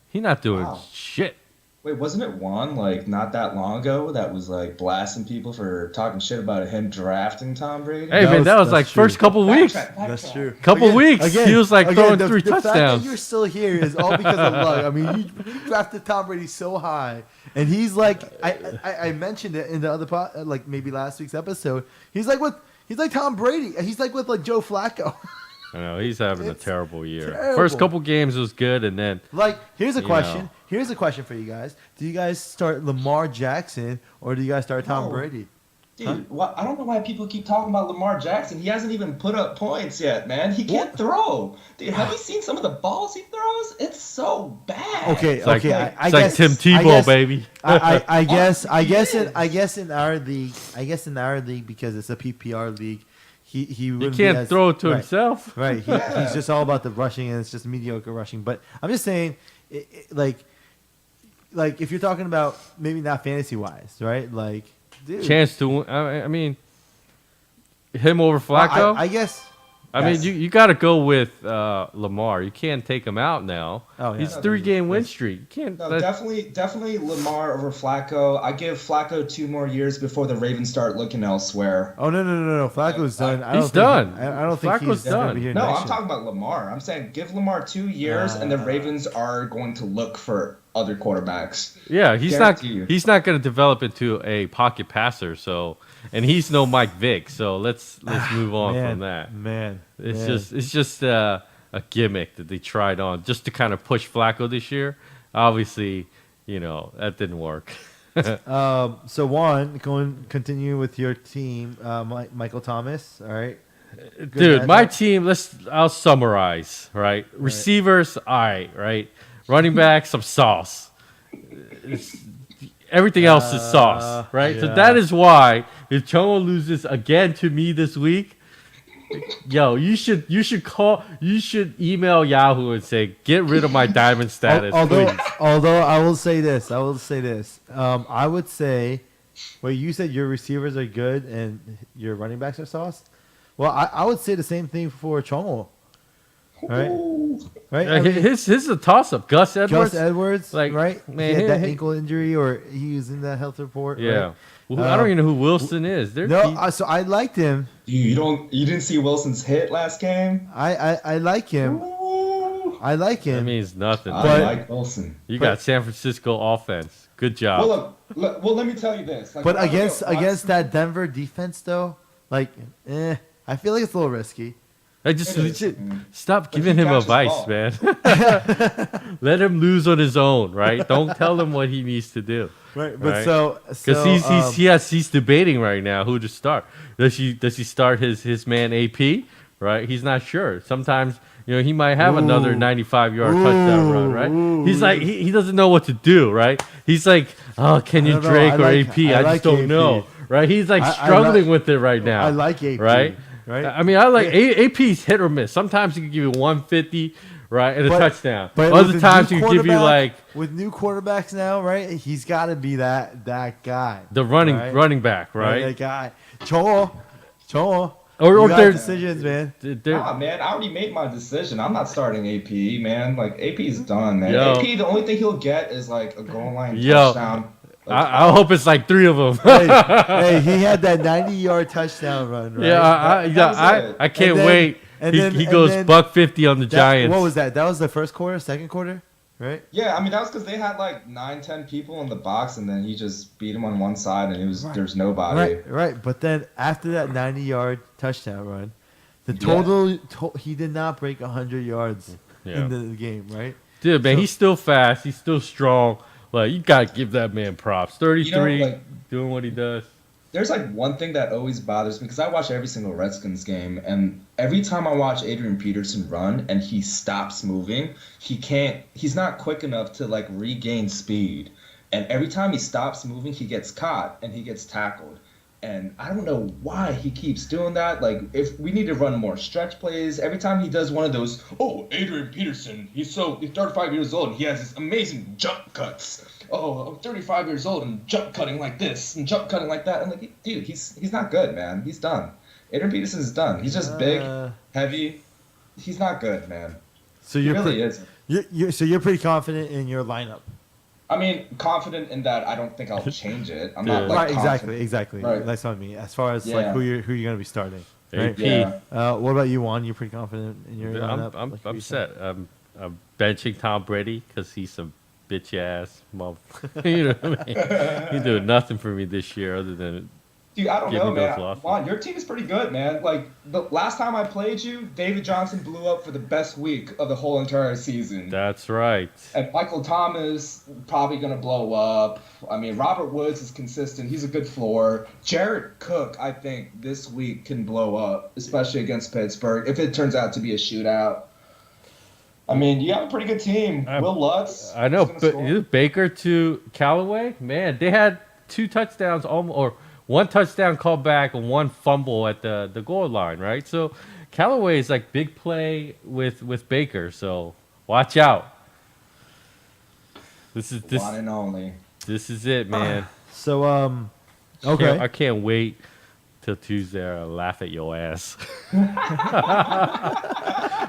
he's not doing shit. Wait, wasn't it Juan not that long ago that was blasting people for talking shit about him drafting Tom Brady? Hey man, that was like true. first couple weeks. That's true. Couple weeks, he was throwing 3 the fact that touchdowns. you're still here is all because of luck. I mean, you drafted Tom Brady so high, and he's I mentioned it in the other maybe last week's episode. He's like Tom Brady. He's like with Joe Flacco. I know he's having a terrible year. Terrible. First couple games was good, and then here's a question. Here's a question for you guys. Do you guys start Lamar Jackson or do you guys start Tom Brady? Dude, I don't know why people keep talking about Lamar Jackson. He hasn't even put up points yet, man. He can't throw. Dude, have you seen some of the balls he throws? It's so bad. Okay, it's okay. It's like Tim Tebow, baby. I guess in our league because it's a PPR league, he can't throw it to himself. Right. He's just all about the rushing, and it's just mediocre rushing. But I'm just saying, like if you're talking about maybe not fantasy wise, right? Like, dude, chance to win. I mean, him over Flacco. I guess. I mean, you got to go with Lamar. You can't take him out now. Oh, yeah. He's 3-game win streak. You can't. No, definitely Lamar over Flacco. I give Flacco 2 more years before the Ravens start looking elsewhere. Oh no! Flacco's done. He's done. I don't think Flacco's he's done. Here no, I'm year. talking about Lamar. I'm saying give Lamar 2 years, and the Ravens are going to look for other quarterbacks. Yeah, he's not going to develop into a pocket passer. So, and he's no Mike Vick. So let's move on from that. It's just a gimmick that they tried on just to kind of push Flacco this year. Obviously, that didn't work. So Juan, continue with your team, Michael Thomas. All right. Dude, my team, I'll summarize, right? Receivers, all right? Running back, some sauce. Everything else is sauce, right? Yeah. So that is why if Chomo loses again to me this week, you should email Yahoo and say, get rid of my diamond status, please. Although I will say this. I would say, you said your receivers are good and your running backs are sauce. Well, I would say the same thing for Chomo. Right? His is a toss-up. Gus Edwards, right? Man, he had that ankle injury, or he was in that health report. Yeah. Right? Well, I don't even know who Wilson is. So I liked him. You didn't see Wilson's hit last game? I like him. Ooh. I like him. That means nothing. I like Wilson. You got San Francisco offense. Good job. Well, look, let me tell you this. But against that Denver defense, though, I feel like it's a little risky. Stop giving him advice, man. Let him lose on his own, right? Don't tell him what he needs to do. Right, but because he's debating right now who to start. Does he start his man AP? Right, he's not sure. Sometimes he might have another 95-yard touchdown run. Right, he's like he doesn't know what to do. Right, he's like, oh, Kenyon Drake or AP? I just don't know. Right, he's struggling with it right now. I like AP. Right. I mean, I like AP's hit or miss. Sometimes he can give you 150, right, and a touchdown. But other times he can give you with new quarterbacks now, right? He's got to be that guy. The running back, right? That guy. Chomo. Or their decisions, man. Man, I already made my decision. I'm not starting AP, man. AP's done, man. Yo. AP, the only thing he'll get is a goal line touchdown. I hope it's 3 of them. hey, he had that 90-yard touchdown run, right? Yeah, I can't wait. He goes $150 on the Giants. What was that? That was the first quarter, second quarter, right? Yeah, I mean that was because they had 9-10 people in the box, and then he just beat him on one side, and there's nobody. Right. But then after that 90-yard touchdown run, The total, he did not break 100 yards in the game, right? Dude, man, he's still fast. He's still strong. Like, you got to give that man props. 33, doing what he does. There's like one thing that always bothers me because I watch every single Redskins game, and every time I watch Adrian Peterson run and he stops moving, he's not quick enough to like regain speed. And every time he stops moving, he gets caught and he gets tackled. And I don't know why he keeps doing that. Like, if we need to run more stretch plays, every time he does one of those, Adrian Peterson, he's 35 years old and he has this amazing jump cuts. I'm 35 years old and jump cutting like this and jump cutting like that. And like, dude, he's not good, man. He's done. Adrian Peterson's done. He's just big, heavy. He's not good, man. So he really isn't. You're pretty confident in your lineup. I mean, confident in that I don't think I'll change it. I'm not like exactly. Right. That's what I mean. As far as like who you're gonna be starting. Right? Yeah. What about you, Juan? You're pretty confident in your lineup? I'm set. I'm benching Tom Brady because he's some bitch ass motherfucker. You know what I mean? He's doing nothing for me this year other than. Dude, I don't know, man. Juan, your team is pretty good, man. Like, the last time I played you, David Johnson blew up for the best week of the whole entire season. That's right. And Michael Thomas probably going to blow up. I mean, Robert Woods is consistent. He's a good floor. Jared Cook, I think, this week can blow up, especially against Pittsburgh, if it turns out to be a shootout. I mean, you have a pretty good team. Will Lutz. I know, but Baker to Callaway, man, they had 2 touchdowns or 1 touchdown call back and 1 fumble at the goal line, right? So Callaway is like big play with Baker, so watch out. This is one and only. This is it, man. So okay. I can't wait till Tuesday. I'll laugh at your ass.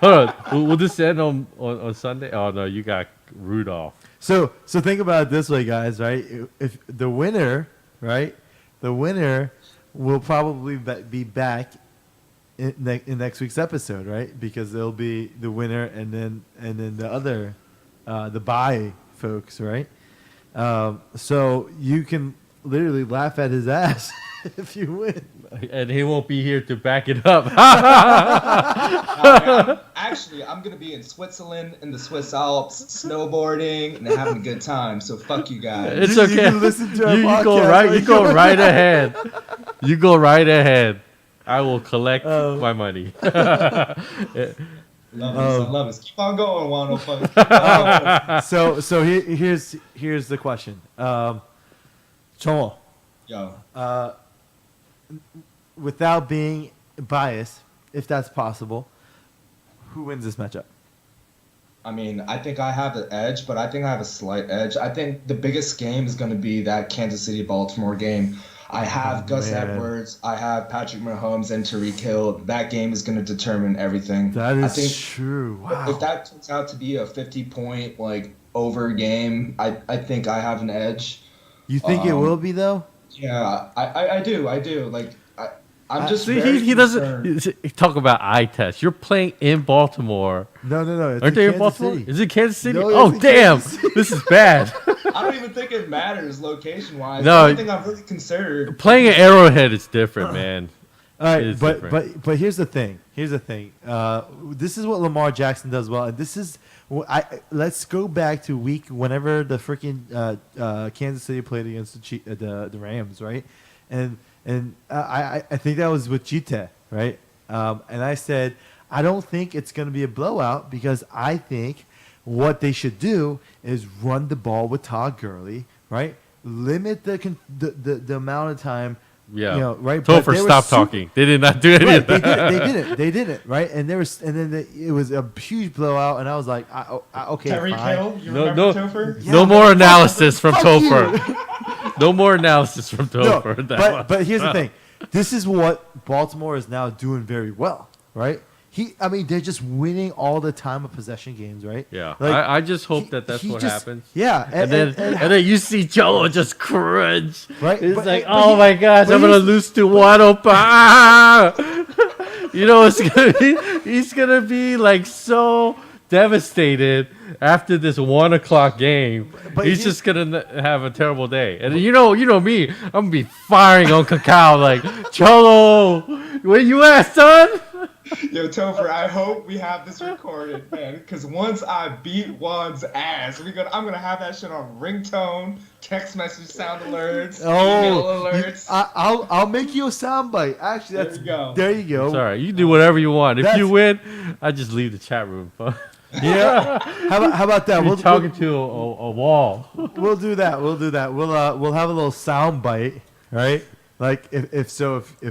Hold on, will this end on Sunday? Oh no, you got Rudolph. So think about it this way, guys. Right? If the winner, right? The winner will probably be back in next week's episode, right? Because they'll be the winner and then the other, the bye folks, right? So you can literally laugh at his ass if you win. And he won't be here to back it up. Actually, I'm going to be in Switzerland, in the Swiss Alps, snowboarding, and having a good time. So fuck you guys. It's okay. You can listen to our podcast, you go right ahead. You go right ahead. I will collect my money. Love us. Keep on going, Wano. So here's the question. Cholo. Yo. Without being biased, if that's possible, who wins this matchup? I mean, I think I have the edge, but I think I have a slight edge. I think the biggest game is going to be that Kansas City-Baltimore game. I have Gus Edwards, I have Patrick Mahomes, and Tyreek Hill. That game is going to determine everything. That is true. Wow. If that turns out to be a 50-point over game, I think I have an edge. You think it will be though? Yeah, I do. I'm just he doesn't talk about eye test. You're playing in Baltimore. No. Aren't they in Baltimore? City. Is it Kansas City? No, oh, damn. This is bad. I don't even think it matters location-wise. No, the only thing I'm really concerned. Playing at Arrowhead is different, man. All right, but here's the thing. This is what Lamar Jackson does well, and this is let's go back to whenever the freaking Kansas City played against the Rams, right? And I think that was with Gite, right? And I said I don't think it's going to be a blowout because I think what they should do is run the ball with Todd Gurley, right? Limit the amount of time. Yeah, right. Topher, stop talking. They did not do any of that. They didn't, right? And it was a huge blowout, and I was like, okay, Tyreek Hill, you remember Topher? Yeah, no more analysis from Topher. No more analysis from Topher. No, but here's the thing. This is what Baltimore is now doing very well, right? They're just winning all the time of possession games, right? Yeah. I just hope that's what happens. Yeah. And then you see Joe just cringe. Right. It's oh my gosh, I'm going to lose to 105. You know, he's going to be so devastated after this 1 o'clock game. But he's just going to have a terrible day. And you know me, I'm going to be firing on Cacao Cholo, where you at, son? Yo, Topher, I hope we have this recorded, man. Because once I beat Juan's ass, I'm gonna have that shit on ringtone, text message sound alerts, email alerts. I'll make you a soundbite. Actually, There you go. There you go. It's all right. You can do whatever you want. If you win, I just leave the chat room. Yeah. How about that? We're talking to a wall. We'll do that. We'll we'll have a little sound bite, right? Like if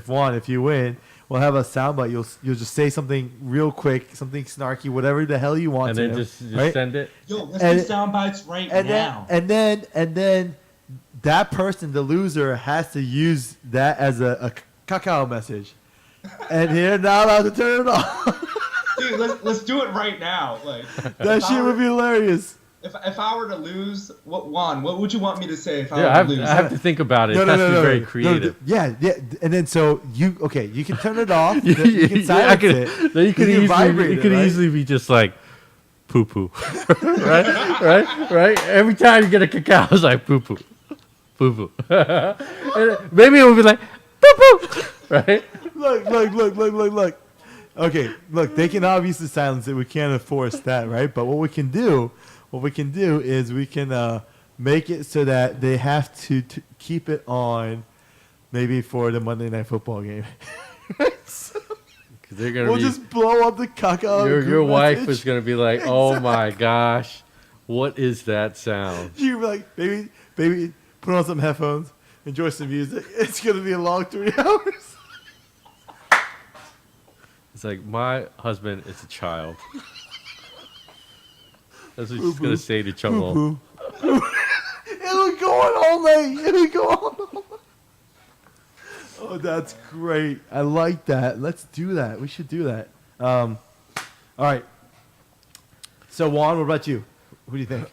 Juan, if you win, we'll have a sound bite. You'll just say something real quick, something snarky, whatever the hell you want, and to then him, just right? send it. Yo, let's do sound bites right now. And then that person, the loser, has to use that as a cacao message, and they're not allowed to turn it off. Dude, let's do it right now. Like That shit would be hilarious. If I were to lose, what would you want me to say if I Yeah, were to lose? I have to think about it. It has to be very creative. Yeah, and then so you can turn it off. You can silence it. Then you could easily be just like poo poo, right. Every time you get a cacao, it's like poo poo, poo poo. And maybe it would be like poo poo, right? Look. Okay, look, they can obviously silence it. We can't enforce that, right? But what we can do is we can make it so that they have to keep it on, maybe for the Monday Night Football game. They're gonna we'll just blow up the cacao. Your wife is gonna be like, "Oh my gosh, what is that sound?" You're like, baby, put on some headphones, enjoy some music. It's gonna be a long 3 hours. It's like, my husband is a child. That's what she's gonna say to Chungo. It'll go on all night. It'll go on all night. Oh, that's great. I like that. Let's do that. We should do that. All right. So, Juan, what about you? Who do you think?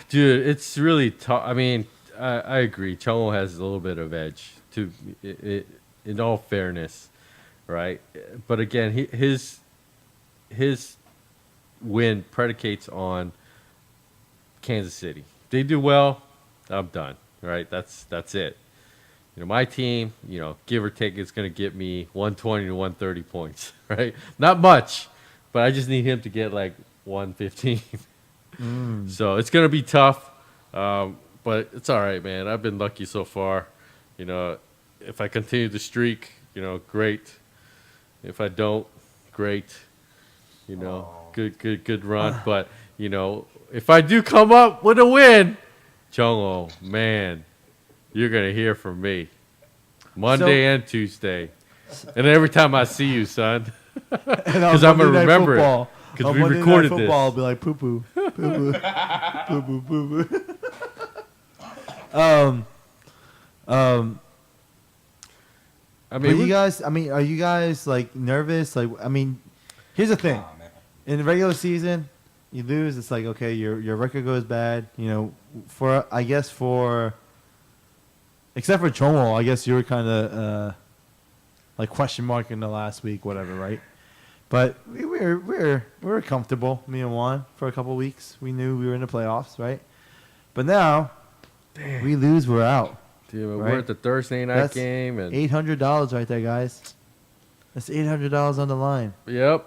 Dude, it's really tough. I mean, I agree. Chungo has a little bit of edge, in all fairness, right? But again, his win predicates on Kansas City. They do well, I'm done. Right? That's it. You know, my team, give or take, is going to get me 120 to 130 points. Right? Not much, but I just need him to get like 115. So it's going to be tough, but it's all right, man. I've been lucky so far. If I continue the streak, great. If I don't, great. Good run. But if I do come up with a win, Chungo, man, you're gonna hear from me Monday and Tuesday, and every time I see you, son, because I'm gonna remember it. Because we recorded this. I'll be like poo poo, poo poo, poo poo, poo poo. Are you guys like nervous? Like, here's the thing. In the regular season, you lose. It's like, okay, your record goes bad. Except for Chomo, I guess you were kind of like question mark in the last week, whatever, right? But we were comfortable, me and Juan, for a couple of weeks. We knew we were in the playoffs, right? But now, we lose, we're out. Dude, right? we're at the Thursday night game, and $800 right there, guys. That's $800 on the line. Yep.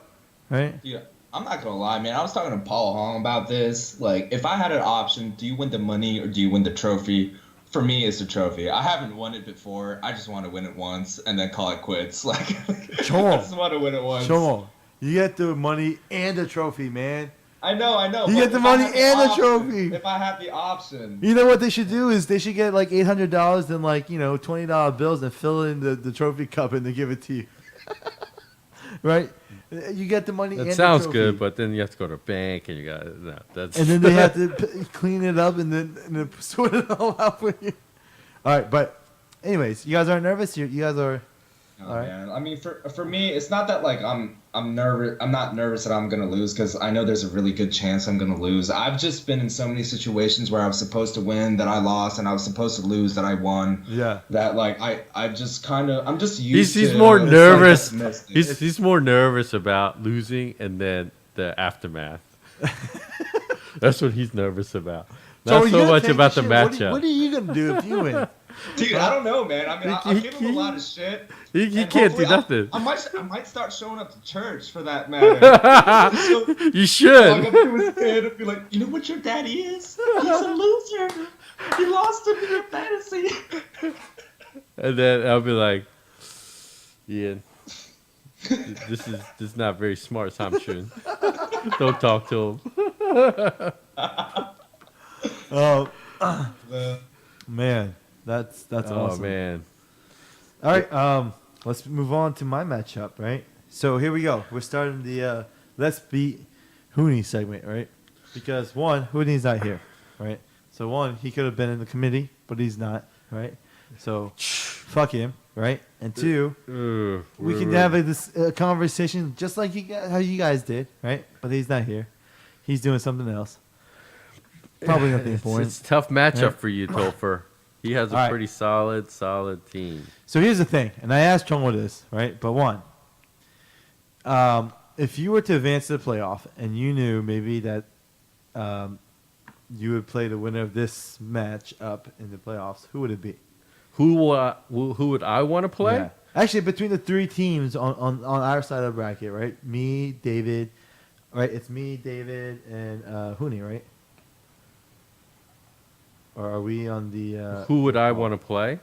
Right? Yeah, I'm not gonna lie, man. I was talking to Paul Hong about this. Like, if I had an option, do you win the money or do you win the trophy? For me, it's the trophy. I haven't won it before. I just want to win it once and then call it quits. Like, I just want to win it once. Chomo, you get the money and the trophy, man. I know. You get the money and the trophy. If I had the option. You know what they should do is they should get like $800 and like, $20 bills and fill in the trophy cup and they give it to you. Right? You get the money and the trophy. That sounds good, but then you have to go to a bank and you got that's. And then they have to clean it up and then sort it all out for you. All right, but anyways, you guys aren't nervous? You guys are. Oh, man. I mean, for me, it's not that like I'm nervous. I'm not nervous that I'm gonna lose because I know there's a really good chance I'm gonna lose. I've just been in so many situations where I was supposed to win that I lost, and I was supposed to lose that I won. Yeah. That like I'm just used. He's more nervous. He's more nervous about losing and then the aftermath. That's what he's nervous about. Not so much about the matchup. What are you gonna do if you win? Dude, I don't know, man. I mean, I'll give him a lot of shit. He And can't do hopefully nothing. I might start showing up to church for that matter. You Walk should. up to his kid and be like, you know what your daddy is? He's a loser. He lost him in your fantasy. And then I'll be like, Ian, this is not very smart, Samshun. Don't talk to him. Oh, man, that's Oh awesome. man. All right, let's move on to my matchup, right? So here we go. We're starting the Let's Beat Hooney segment, right? Because one, Hooney's not here, right? So one, he could have been in the committee, but he's not, right? So fuck him, right? And two, we can have this conversation just like how you guys did, right? But he's not here. He's doing something else. Probably nothing important. It's a tough matchup Right. for you, Topher. He has a All right. pretty solid team. So here's the thing, and I asked Chongo this, right? But one, if you were to advance to the playoff and you knew maybe that you would play the winner of this match up in the playoffs, who would it be? Who would I want to play? Yeah. Actually, between the three teams on our side of the bracket, right? Me, David, right? It's me, David, and Hooney, right? Or are we on the... Who would I want to play?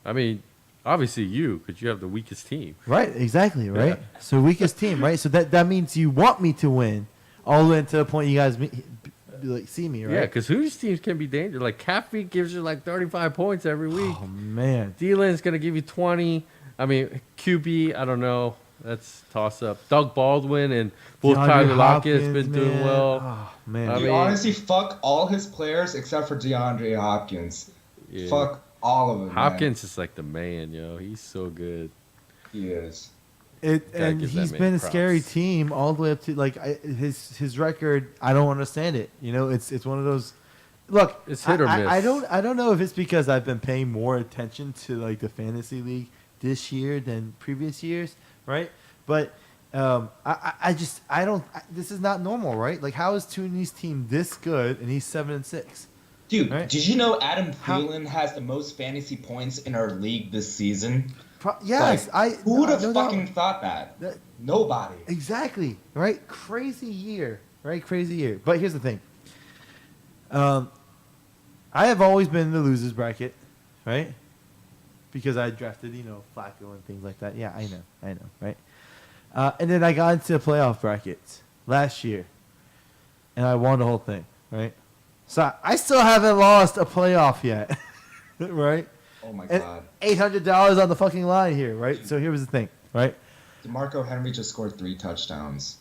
I mean, obviously you, because you have the weakest team. Right, exactly, right? So weakest team, right? So that means you want me to win all the way to the point you guys see me, right? Yeah, because whose teams can be dangerous? Like, Caffey gives you like 35 points every week. Oh, man. Dylan's going to give you 20. I mean, QB, I don't know. That's toss-up. Doug Baldwin and both DeAndre Tyler Lockett has Hopkins, been doing man. well. Oh, man. I He mean- honestly fuck all his players except for DeAndre Hopkins. Yeah. Fuck all of them. Hopkins is like the man, yo. He's so good. Man. He is. And give that he's man been a props. scary team all the way up to his record. I don't understand it. You know, it's one of those. Look, It's hit or miss. I don't know if it's because I've been paying more attention to like the fantasy league this year than previous years, right? But I don't. This is not normal, right? Like, how is Tooney's team this good and he's 7-6? Dude, Right. did you know Adam How- Thielen has the most fantasy points in our league this season? Yes, Who would have no doubt. fucking thought that? That- Nobody. Exactly. Right? Crazy year. Right? Crazy year. But here's the thing. I have always been in the losers bracket, right? Because I drafted, Flacco and things like that. Yeah, I know, right? And then I got into the playoff brackets last year, and I won the whole thing, right? So I still haven't lost a playoff yet, right? Oh my And god. $800 on the fucking line here, right? So here was the thing, right? DeMarco Henry just scored 3 touchdowns.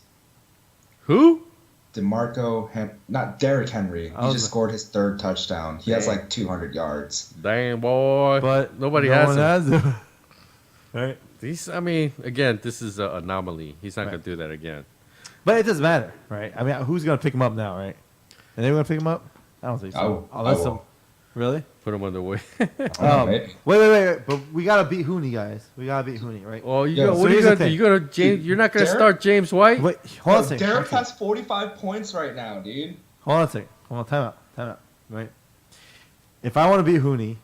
Who? Not Derrick Henry. He I was just like- scored his 3rd touchdown. He has Dang. like 200 yards. Damn, boy. But nobody no has one him. has him. Right? I mean, again, this is an anomaly. He's not Right. going to do that again. But it doesn't matter, right? I mean, who's going to pick him up now, right? Are they going to pick him up? I don't think so. I That's will. some. Really? Put him on the way. Maybe. Wait. But we got to beat Hooney, guys. We got to beat Hooney, right? Well, Yeah, what so are you here's the going to do? thing. You're going to James. You're not going to Derek- start James White. Wait, hold on a second. Derek hold on a second. has 45 points right now, dude. Hold on a second. Hold on, time out, right? If I want to beat Hooney,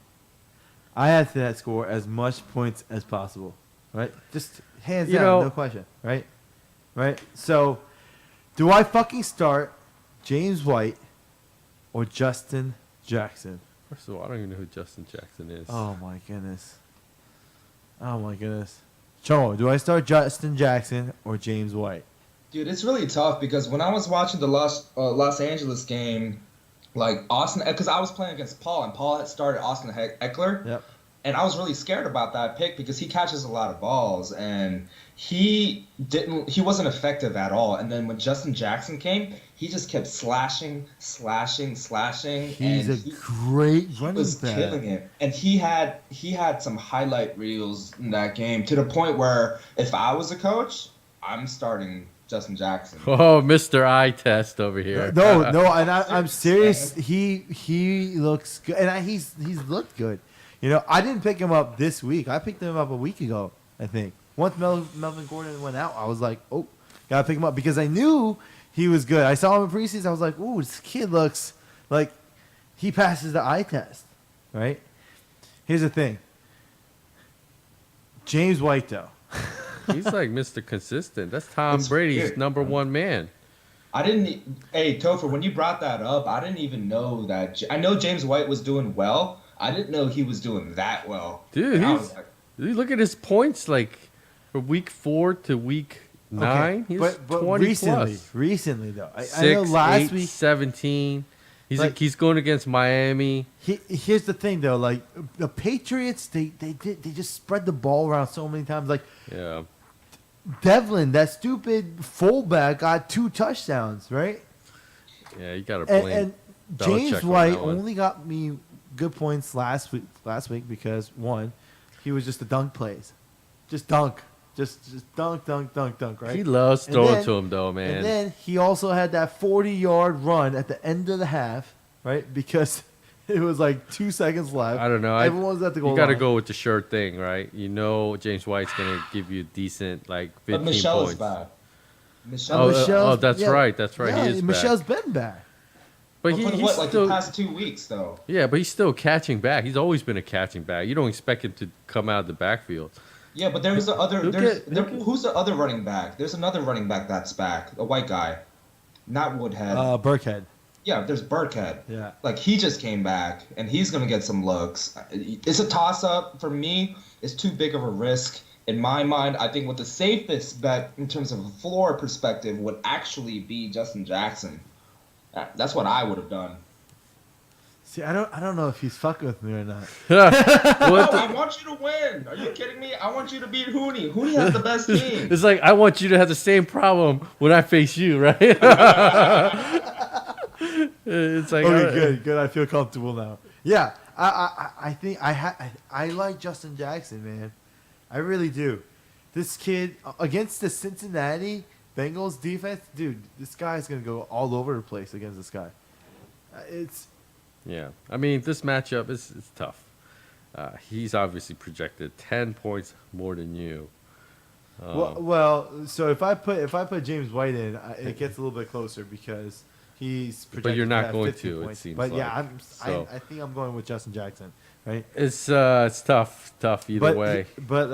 I have to score as much points as possible, right? Just hands You down, know- no question, right? Right? So, do I fucking start James White or Justin Jackson? First of all, I don't even know who Justin Jackson is. Oh my goodness. Chomo, do I start Justin Jackson or James White? Dude, it's really tough because when I was watching the Los Angeles game, like Austin, because I was playing against Paul, and Paul had started Austin Eckler. Yep. And I was really scared about that pick because he catches a lot of balls and he wasn't effective at all. And then when Justin Jackson came, he just kept slashing. He's and a great he running was back. killing it. And he had some highlight reels in that game to the point where if I was a coach, I'm starting Justin Jackson. Oh, Mr. Eye Test over here. No, and I'm serious. He looks good, and he's looked good. I didn't pick him up this week. I picked him up a week ago, I think. Once Melvin Gordon went out, I was like, oh, gotta pick him up because I knew he was good. I saw him in preseason. I was like, ooh, this kid looks like he passes the eye test, right? Here's the thing. James White, though. He's like Mr. Consistent. That's Tom It's Brady's weird. number one man. I didn't. Hey, Topher, when you brought that up, I didn't even know that. I know James White was doing well. I didn't know he was doing that well. Dude, I was like, look at his points, like from week 4 to week 9. He's but 20 recently, plus. recently though, I 6, know last 8, week. 17. Like- He's going against Miami. Here's the thing, though. Like the Patriots, they just spread the ball around so many times. Like Yeah. Devlin, that stupid fullback, got 2 touchdowns, right? Yeah, you got to blame. And Belichick James on White that one. only got me good points last week because one, he was just the dunk plays, just dunk, just dunk, right? He loves And throwing then- to him, though, man. And then he also had that 40-yard run at the end of the half, right? Because it was like 2 seconds left. I don't know. Everyone was at the goal You got to line. go with the sure thing, right? You know James White's going to give you decent, like, 15 but Michelle points. is back. Oh, Michelle. Michelle's- that's yeah, right. That's right. Yeah, he is Michelle's back. been back. But for he's what, like still, the past 2 weeks, though. yeah, but he's still catching back. He's always been a catching back. You don't expect him to come out of the backfield. Yeah, but there was the other. Look There's, at- there, look at- who's the other running back? There's another running back that's back. A white guy, not Woodhead. Burkhead. Yeah, there's Burkhead. Yeah. Like he just came back and he's gonna get some looks. It's a toss up for me. It's too big of a risk in my mind. I think what the safest bet in terms of a floor perspective would actually be Justin Jackson. That's what I would have done. See, I don't know if he's fucking with me or not. What No, I want you to win. Are you kidding me? I want you to beat Hooney. Hooney has the best team. It's like, I want you to have the same problem when I face you, right? It's like, Okay, good. I feel comfortable now. Yeah, I think I like Justin Jackson, man. I really do. This kid against the Cincinnati Bengals defense, dude. This guy's gonna go all over the place against this guy. It's Yeah, I mean, this matchup is tough. He's obviously projected 10 points more than you. well. So if I put James White in, it gets a little bit closer because he's. But you're projected not to have going 50 to, it points. seems But yeah, like. So- I think I'm going with Justin Jackson, right? It's tough either way. But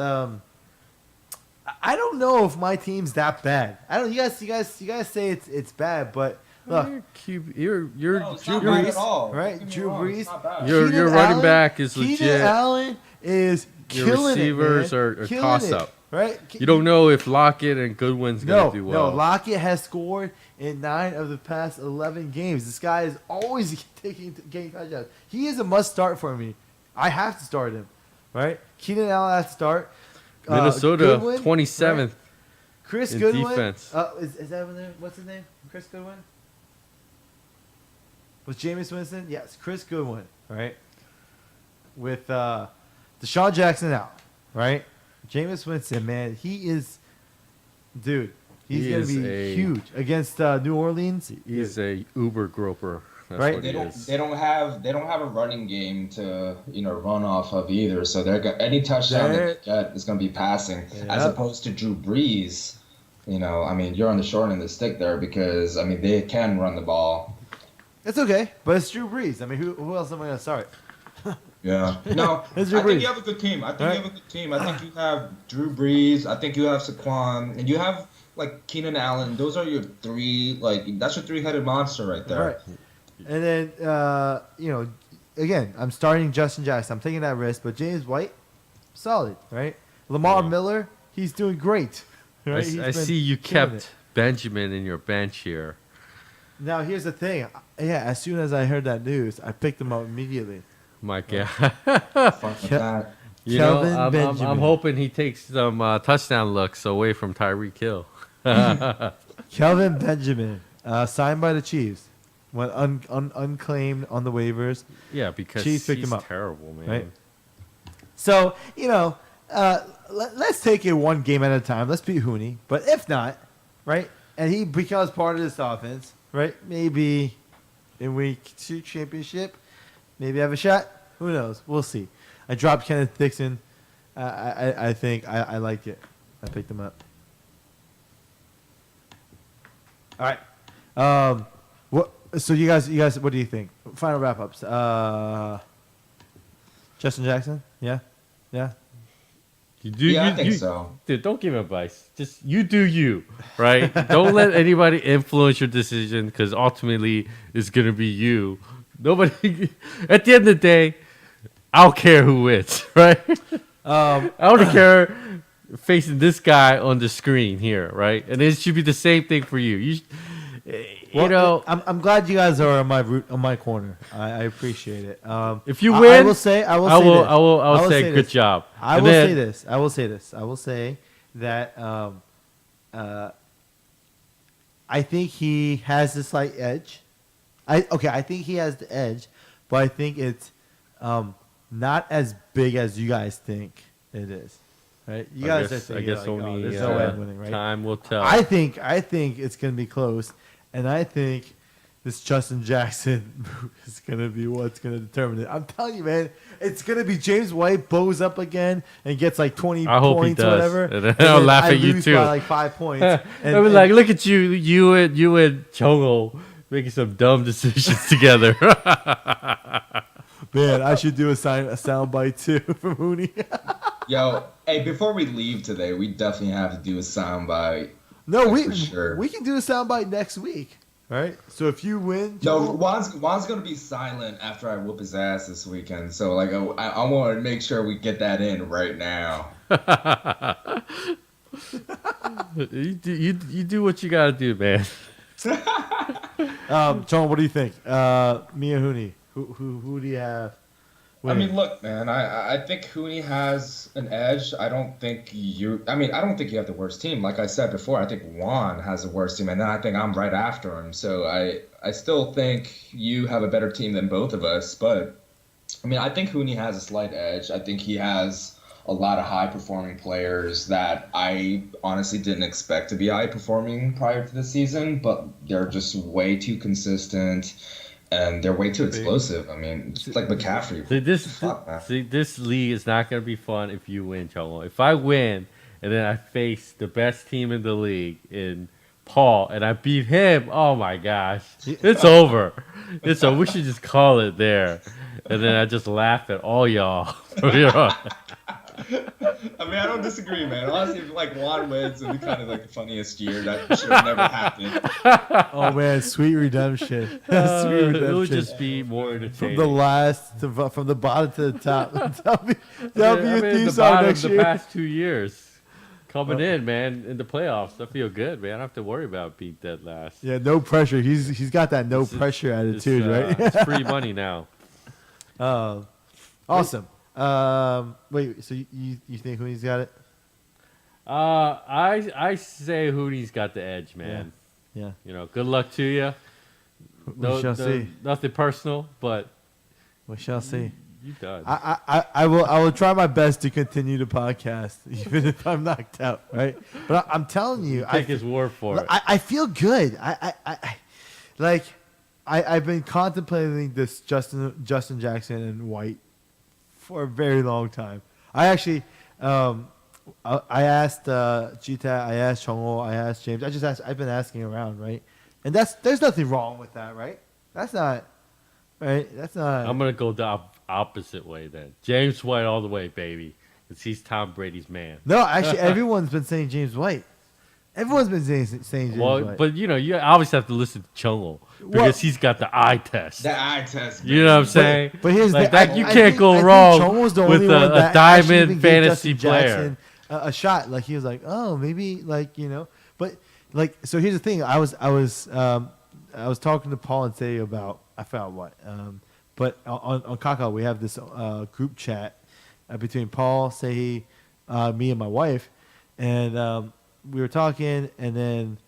I don't know if my team's that bad. I don't. You guys say it's bad, but look, You're No, it's Drew not bad Brees. at all. right? Don't get me Drew wrong, it's Brees. not bad. Your Keenan running Allen- back is Keenan legit. Allen is Your killing receivers it, man. are Killing toss-up. it, right? You don't know if Lockett and Goodwin's No, gonna do well. no. Lockett has scored in 9 of the past 11 games. This guy is always getting touchdowns. He is a must start for me. I have to start him, right? Keenan Allen has to start. Minnesota, Goodwin, 27th. right? Chris in Goodwin. defense. Is that his name? What's his name? Chris Goodwin? Was Jameis Winston? Yes, Chris Goodwin, right? With Deshaun Jackson out, right? Jameis Winston, man, he is, dude. He's He gonna is be a- huge against New Orleans. He's a Uber groper. That's Right. what They he don't. is. They don't have. They don't have a running game to run off of either. So they're any touchdown they get is going to be passing, as Yep. opposed to Drew Brees. I mean, you're on the short end of the stick there because I mean they can run the ball. It's okay, but it's Drew Brees. I mean, who else am I gonna start? Yeah. No, I It's Drew think Brees. you have a good team. I think Right. you have a good team. I think you have Drew Brees. I think you have Saquon, and you have like Keenan Allen. Those are your three. Like that's your three-headed monster right there. Right. And then again, I'm starting Justin Jackson. I'm taking that risk, but James White, solid, right? Lamar Yeah. Miller, he's doing great. Right? He's I been see you killing kept it. Benjamin in your bench here. Now here's the thing. Yeah, as soon as I heard that news, I picked him up immediately. My God. Fuck with that. You know, Kelvin I'm Benjamin. hoping he takes some touchdown looks away from Tyreek Hill. Kelvin Benjamin, signed by the Chiefs, went unclaimed on the waivers. Yeah, because Chiefs picked he's him up, terrible, man. right? So let's take it one game at a time. Let's beat Hooney, but if not, right, and he becomes part of this offense, right? Maybe in week 2 championship, maybe have a shot. Who knows? We'll see. I dropped Kenneth Dixon. I think I like it. I picked him up. All right. What? So you guys, what do you think? Final wrap ups. Justin Jackson? Yeah. Yeah. I think so. Dude, don't give advice. Just you do you, right? Don't let anybody influence your decision because ultimately it's gonna be you. Nobody. At the end of the day, I don't care who wins, right? I don't care facing this guy on the screen here, right? And it should be the same thing for you. You know, I'm glad you guys are on my corner. I appreciate it. if you win, I will say good job. I will say this. I will say that I think he has the slight edge. I think he has the edge, but I think it's not as big as you guys think it is. Right? You guys are thinking I guess only there's no way I'm winning, right? time will tell. I think it's gonna be close, and I think this Justin Jackson is gonna be what's gonna determine it. I'm telling you, man, it's gonna be James White bows up again and gets like 20 I hope points he or does. whatever. And then I'll laugh at you lose too. by like 5 points. I was like, look at you and Chongo making some dumb decisions together. Man, I should do a sound bite too from Hooney. Yo, hey, before we leave today, we definitely have to do a soundbite. No, for sure. we can do a soundbite next week. All right. So if you win, No, Juan's gonna be silent after I whoop his ass this weekend. So like, I want to make sure we get that in right now. you do what you gotta do, man. John, what do you think? Me and Hooney. Who do you have? I mean, look, man. I think Hooney has an edge. I don't think you have the worst team. Like I said before, I think Juan has the worst team, and then I think I'm right after him. So I still think you have a better team than both of us. But I mean, I think Hooney has a slight edge. I think he has a lot of high-performing players that I honestly didn't expect to be high-performing prior to the season, but they're just way too consistent. And they're way too explosive. I mean, it's like McCaffrey. This league is not going to be fun if you win, Chongo. If I win and then I face the best team in the league in Paul and I beat him, oh my gosh, it's over. It's over. We should just call it there. And then I just laugh at all y'all. I mean, I don't disagree, man. Honestly, if like Juan wins, it'd be kind of like the funniest year. That should have never happened. Oh man, sweet redemption. Sweet redemption. It would just be more entertaining. From the bottom to the top. That'll be your theme the song bottom next the year. past 2 years. Coming in, man, in the playoffs. I feel good, man. I don't have to worry about being dead last. Yeah, no pressure. He's got that no pressure attitude, right? It's free money now. Awesome. Wait, so you think Hooney's got it? I say Hooney's got the edge, man. Yeah. You know, good luck to you. We shall see. Nothing personal, but We shall see. You done. I will try my best to continue the podcast, even if I'm knocked out, right? But I'm telling you, Take his word for it. I feel good. I've been contemplating this Justin Jackson and White for a very long time. I actually, I asked Gita, I asked Chongo, I asked James. I've been asking around, right? And there's nothing wrong with that, right? That's not, right? That's not. I'm gonna go the opposite way then. James White all the way, baby, because he's Tom Brady's man. No, actually, everyone's been saying James White. Everyone's been saying James White. But you know, you obviously have to listen to Chongo because he's got the eye test. The eye test. You know what I'm saying? But here's like the that, you can't go wrong with a diamond fantasy player. A shot, like he was like, oh, maybe like but like so. Here's the thing. I was talking to Paul and Say about I forgot what. But on Kakao we have this group chat between Paul, Say, me, and my wife, and we were talking, and then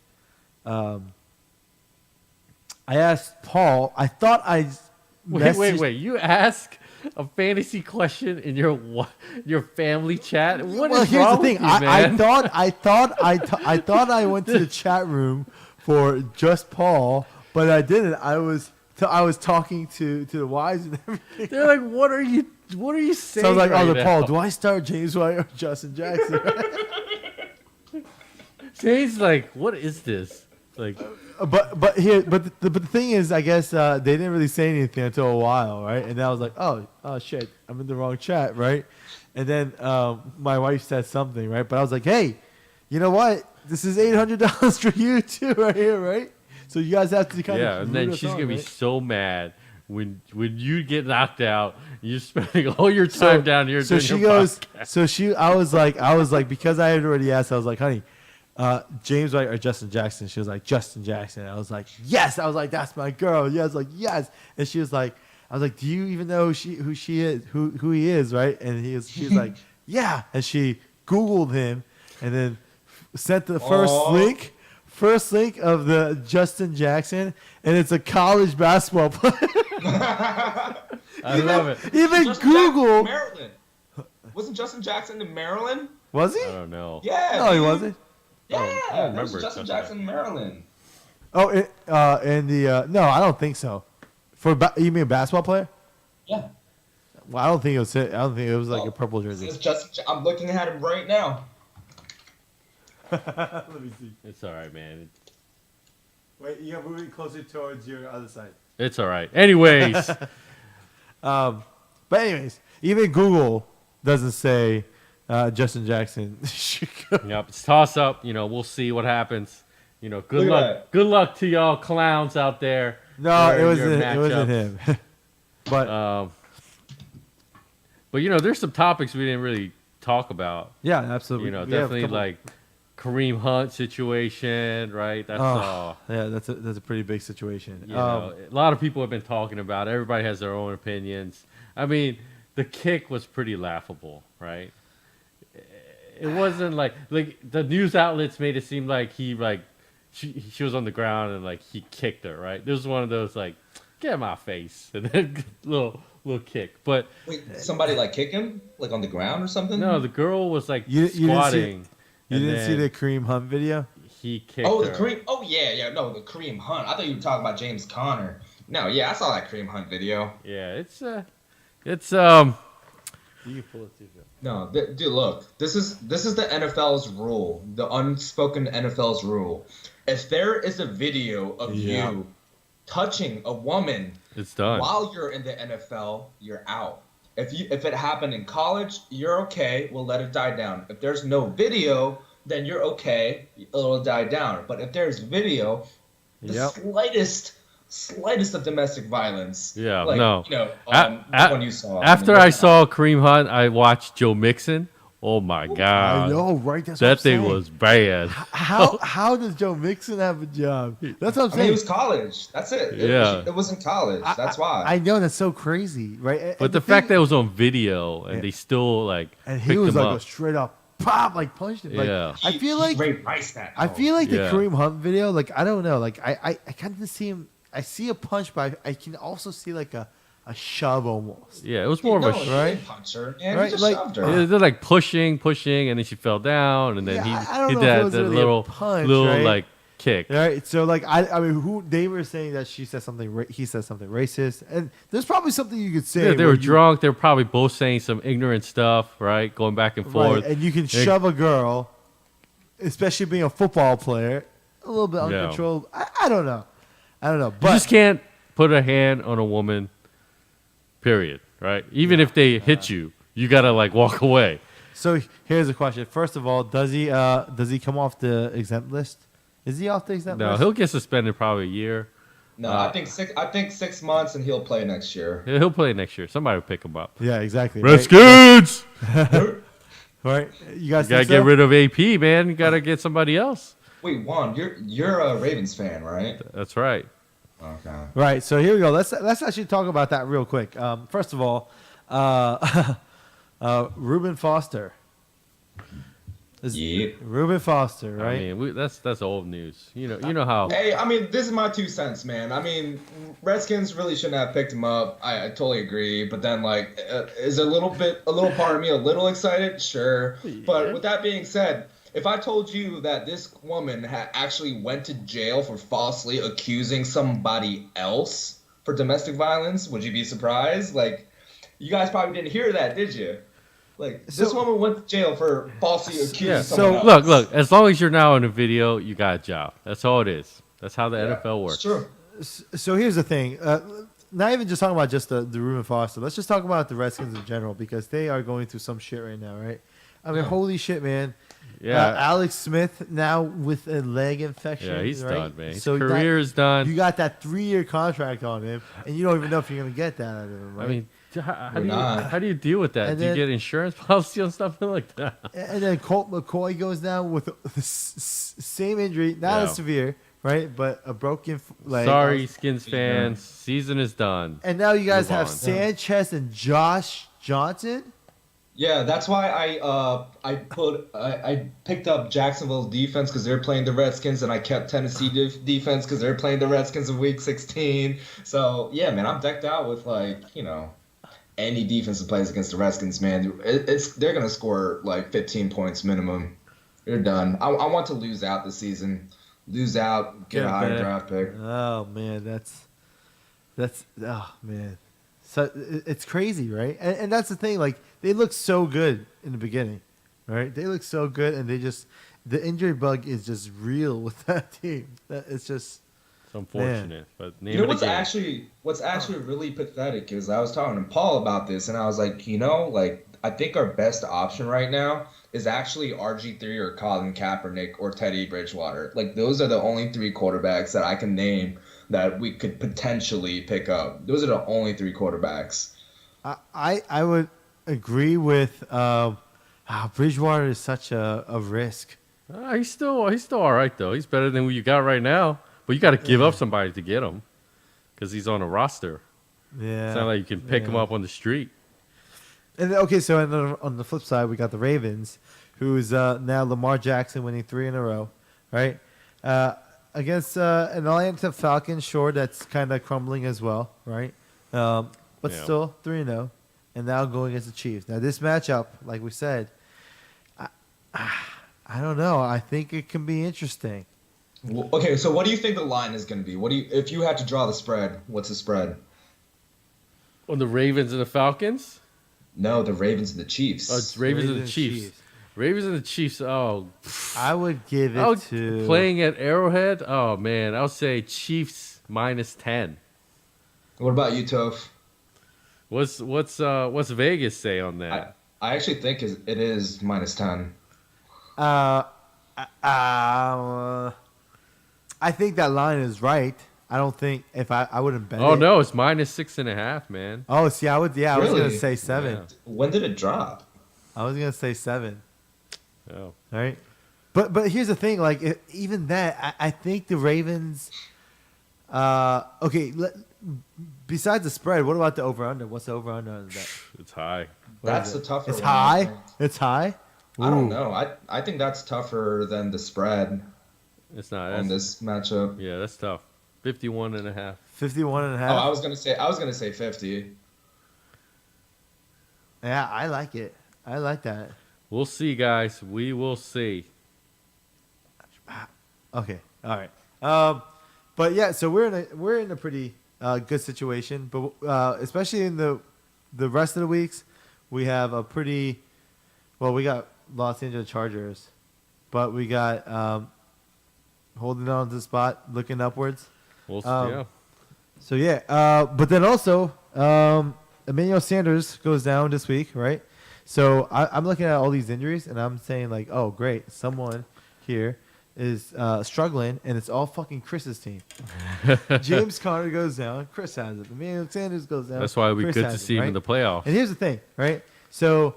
I asked Paul. I thought I wait. You ask a fantasy question in your family chat? What is here's wrong the thing. with you, man? I thought I went to the chat room for just Paul, but I didn't. I was talking to the wives and everything. They're like, what are you saying? So I was like, right Paul, now? do I start James White or Justin Jackson? James like, what is this? Like, But the thing is, I guess they didn't really say anything until a while, right? And then I was like, oh shit, I'm in the wrong chat, right? And then my wife said something, right? But I was like, hey, you know what? This is $800 for you too, right here, right? So you guys have to kind of and then she's gonna be so mad when you get knocked out. You're spending all your time down here. So doing she your goes. podcast. So I was like, because I had already asked, I was like, honey, James White or Justin Jackson? She was like, Justin Jackson. I was like, yes. I was like, that's my girl. Yeah, I was like, yes. And she was like, I was like, do you even know who she is, who he is, right? And she was like, yeah. And she Googled him, and then sent the first link of the Justin Jackson, and it's a college basketball player. I love it. Even Justin Google. Maryland. Wasn't Justin Jackson in Maryland? Was he? I don't know. Yeah. No, he dude. wasn't. Yeah, I don't that remember was Justin Jackson in Maryland. Oh, in the no, I don't think so. You mean a basketball player? Yeah. Well, I don't think it was like a purple jersey. It's Justin. I'm looking at him right now. Let me see. It's all right, man. Wait, you gotta move it closer towards your other side. It's all right. Anyways, But anyways, even Google doesn't say Justin Jackson. yep, it's toss up. We'll see what happens. Good Look at luck. that. Good luck to y'all clowns out there. No, it during your wasn't matchups. him. But But there's some topics we didn't really talk about. yeah, absolutely. We have a Definitely couple- like Kareem Hunt situation, right? That's all. Yeah, that's a pretty big situation. A lot of people have been talking about it. Everybody has their own opinions. I mean, the kick was pretty laughable, right? It wasn't like the news outlets made it seem like she was on the ground and like he kicked her, right? This was one of those like, get in my face, and then little kick. But Wait, somebody like kick him like on the ground or something? no, the girl was like You didn't see- squatting. You and didn't see then the Kareem Hunt video? He kicked Oh, her. the Kareem. Oh yeah. No, the Kareem Hunt. I thought you were talking about James Conner. No, yeah, I saw that Kareem Hunt video. Yeah, it's You can pull it too. No, dude, look. This is the NFL's rule, the unspoken NFL's rule. If there is a video of Yeah. you touching a woman it's done. while you're in the NFL, you're out. If it happened in college, you're okay. We'll let it die down. If there's no video, then you're okay. It'll die down. But if there's video, the Yep. slightest of domestic violence. Yeah, like, no. the one you saw. After I saw Kareem Hunt, I watched Joe Mixon. Oh my I God, know, right? That's that what I'm thing saying. was bad. How does Joe Mixon have a job? That's what I'm I mean, saying. it was college. That's it. Yeah. It was in college. That's why. I know, that's so crazy, right? But the fact that it was on video and they still like and he picked was him like up. a straight up pop, like punched him. Like, Yeah. I feel like Ray Rice that. I feel like the Yeah. Kareem Hunt video, like I don't know, like I kind of see him. I see a punch, but I can also see like a shove almost. Yeah, it was more of a. he right? didn't punch her. Yeah, Right, he just like- shoved her. They're like pushing, and then she fell down, and then Yeah, I he don't did know if it that, was that really a little punch, little right? like kick. All right, so like I mean, who they were saying that she said something, he said something racist, and there's probably something you could say. Yeah, they where were you- drunk. They were probably both saying some ignorant stuff, right? Going back and forth. right? And you can shove a girl, especially being a football player, a little bit Yeah. uncontrolled. I don't know, You but just can't put a hand on a woman. Period. Right? Even if they hit you, you gotta like walk away. So here's a question. First of all, does he come off the exempt list? Is he off the exempt No, list? he'll get suspended probably a year. No, I think 6 months and he'll play next year. He'll play next year. Somebody will pick him up. Yeah, exactly. Right? Redskins. Right? You guys You gotta think get so? rid of AP, man. You gotta get somebody else. Wait, Juan, you're a Ravens fan, right? That's right. Okay. Right. So here we go. Let's actually talk about that real quick. First of all, Reuben Foster. Yep. Reuben Foster, right? I mean, that's old news. You know how. Hey, I mean, this is my 2 cents, man. I mean, Redskins really shouldn't have picked him up. I totally agree. But then, like, is a little part of me a little excited? Sure. But with that being said, if I told you that this woman had actually went to jail for falsely accusing somebody else for domestic violence, would you be surprised? Like, you guys probably didn't hear that, did you? Like, this woman went to jail for falsely accusing Yeah. someone So else. look. As long as you're now in a video, you got a job. That's all it is. That's how the NFL works. It's true. So here's the thing. Not even just talking about just the Reuben Foster. Let's just talk about the Redskins in general because they are going through some shit right now, right? I mean, holy shit, man. Yeah. Alex Smith now with a leg infection. Yeah, he's right? done, man. His So career is done. You got that 3-year contract on him, and you don't even know if you're going to get that out of him, right? I mean, how do you deal with that? And Do you then- get insurance policy on something like that? And then Colt McCoy goes down with the same injury, not Yeah. as severe, right? But a broken leg. Sorry, Skins fans. Season is done. And now you guys Move have on. Sanchez and Josh Johnson. Yeah, that's why I picked up Jacksonville's defense because they're playing the Redskins, and I kept Tennessee defense because they're playing the Redskins in Week 16. So yeah, man, I'm decked out with any defense that plays against the Redskins, man. They're gonna score like 15 points minimum. They're done. I want to lose out this season. Lose out, get a higher draft pick. Oh man, that's oh man, so it's crazy, right? And that's the thing. Like they look so good in the beginning, right? They look so good, and the injury bug is just real with that team. It's just It's unfortunate, but You know what's actually really pathetic is I was talking to Paul about this, and I was like, I think our best option right now is actually RG3 or Colin Kaepernick or Teddy Bridgewater. Like those are the only 3 quarterbacks that I can name that we could potentially pick up. Those are the only 3 quarterbacks. I would agree with Bridgewater is such a risk. He's still all right though. He's better than what you got right now. But you got to give up somebody to get him because he's on a roster. Yeah, It's not like you can pick him up on the street. And okay, so on the flip side, we got the Ravens, who's now Lamar Jackson winning 3 in a row, right? Against an Atlanta Falcons, sure, that's kind of crumbling as well, right? But Yeah. still 3-0, and now going against the Chiefs. Now this matchup, like we said, I don't know. I think it can be interesting. Okay, so what do you think the line is going to be? If you had to draw the spread, what's the spread? On the Ravens and the Falcons? No, the Ravens and the Chiefs. Oh, it's Ravens and the Chiefs. Ravens and the Chiefs. Oh, I would give it to playing at Arrowhead. Oh man, I would say Chiefs -10. What about you, Toph? What's Vegas say on that? I actually think it is -10. I think that line is right. I don't think if I wouldn't bet. Oh it. no, it's -6.5, man. Oh, see, I was Really? gonna say 7. Yeah. When did it drop? I was gonna say 7. Oh. All right, but here's the thing. Like even that, I think the Ravens. Okay. Besides the spread, what about the over under? What's the over under on that? It's high. That's the tougher It's one. I high. think. It's high. I don't Ooh. know. I think that's tougher than the spread It's not. on That's, this matchup. yeah, that's tough. 51.5. 51 and a Oh, half. I was gonna say 50. Yeah, I like it. I like that. We'll see, guys. We will see. Okay. All right. But yeah, so we're in a pretty good situation, but especially in the rest of the weeks, we have a pretty we got Los Angeles Chargers, but we got holding on to the spot, looking upwards. We'll see. Um, Yeah. So but then also Emmanuel Sanders goes down this week, right? So I'm looking at all these injuries and I'm saying like, oh great, someone here is struggling, and it's all fucking Chris's team. James Conner goes down, Chris has it. Emmanuel Sanders goes down. That's why we Chris good to has it, see him right? in the playoffs. And here's the thing, right? So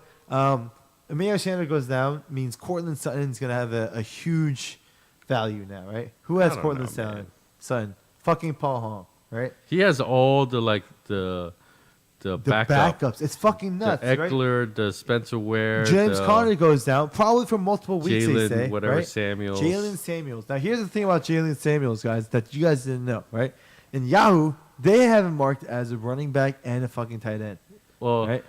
Emmanuel Sanders goes down means Cortland Sutton's gonna have a huge value now, right? Who has I don't Cortland know, man. Sutton? Fucking Paul Hong, right? He has all the The backup. backups. It's fucking nuts, the right? Eckler, the Spencer Ware, James the Conner goes down, probably for multiple weeks, they Jalen, say. whatever, right? Samuels. Jalen Samuels. Now, here's the thing about Jalen Samuels, guys, that you guys didn't know, right? In Yahoo, they have him marked as a running back and a fucking tight end. Well, Right?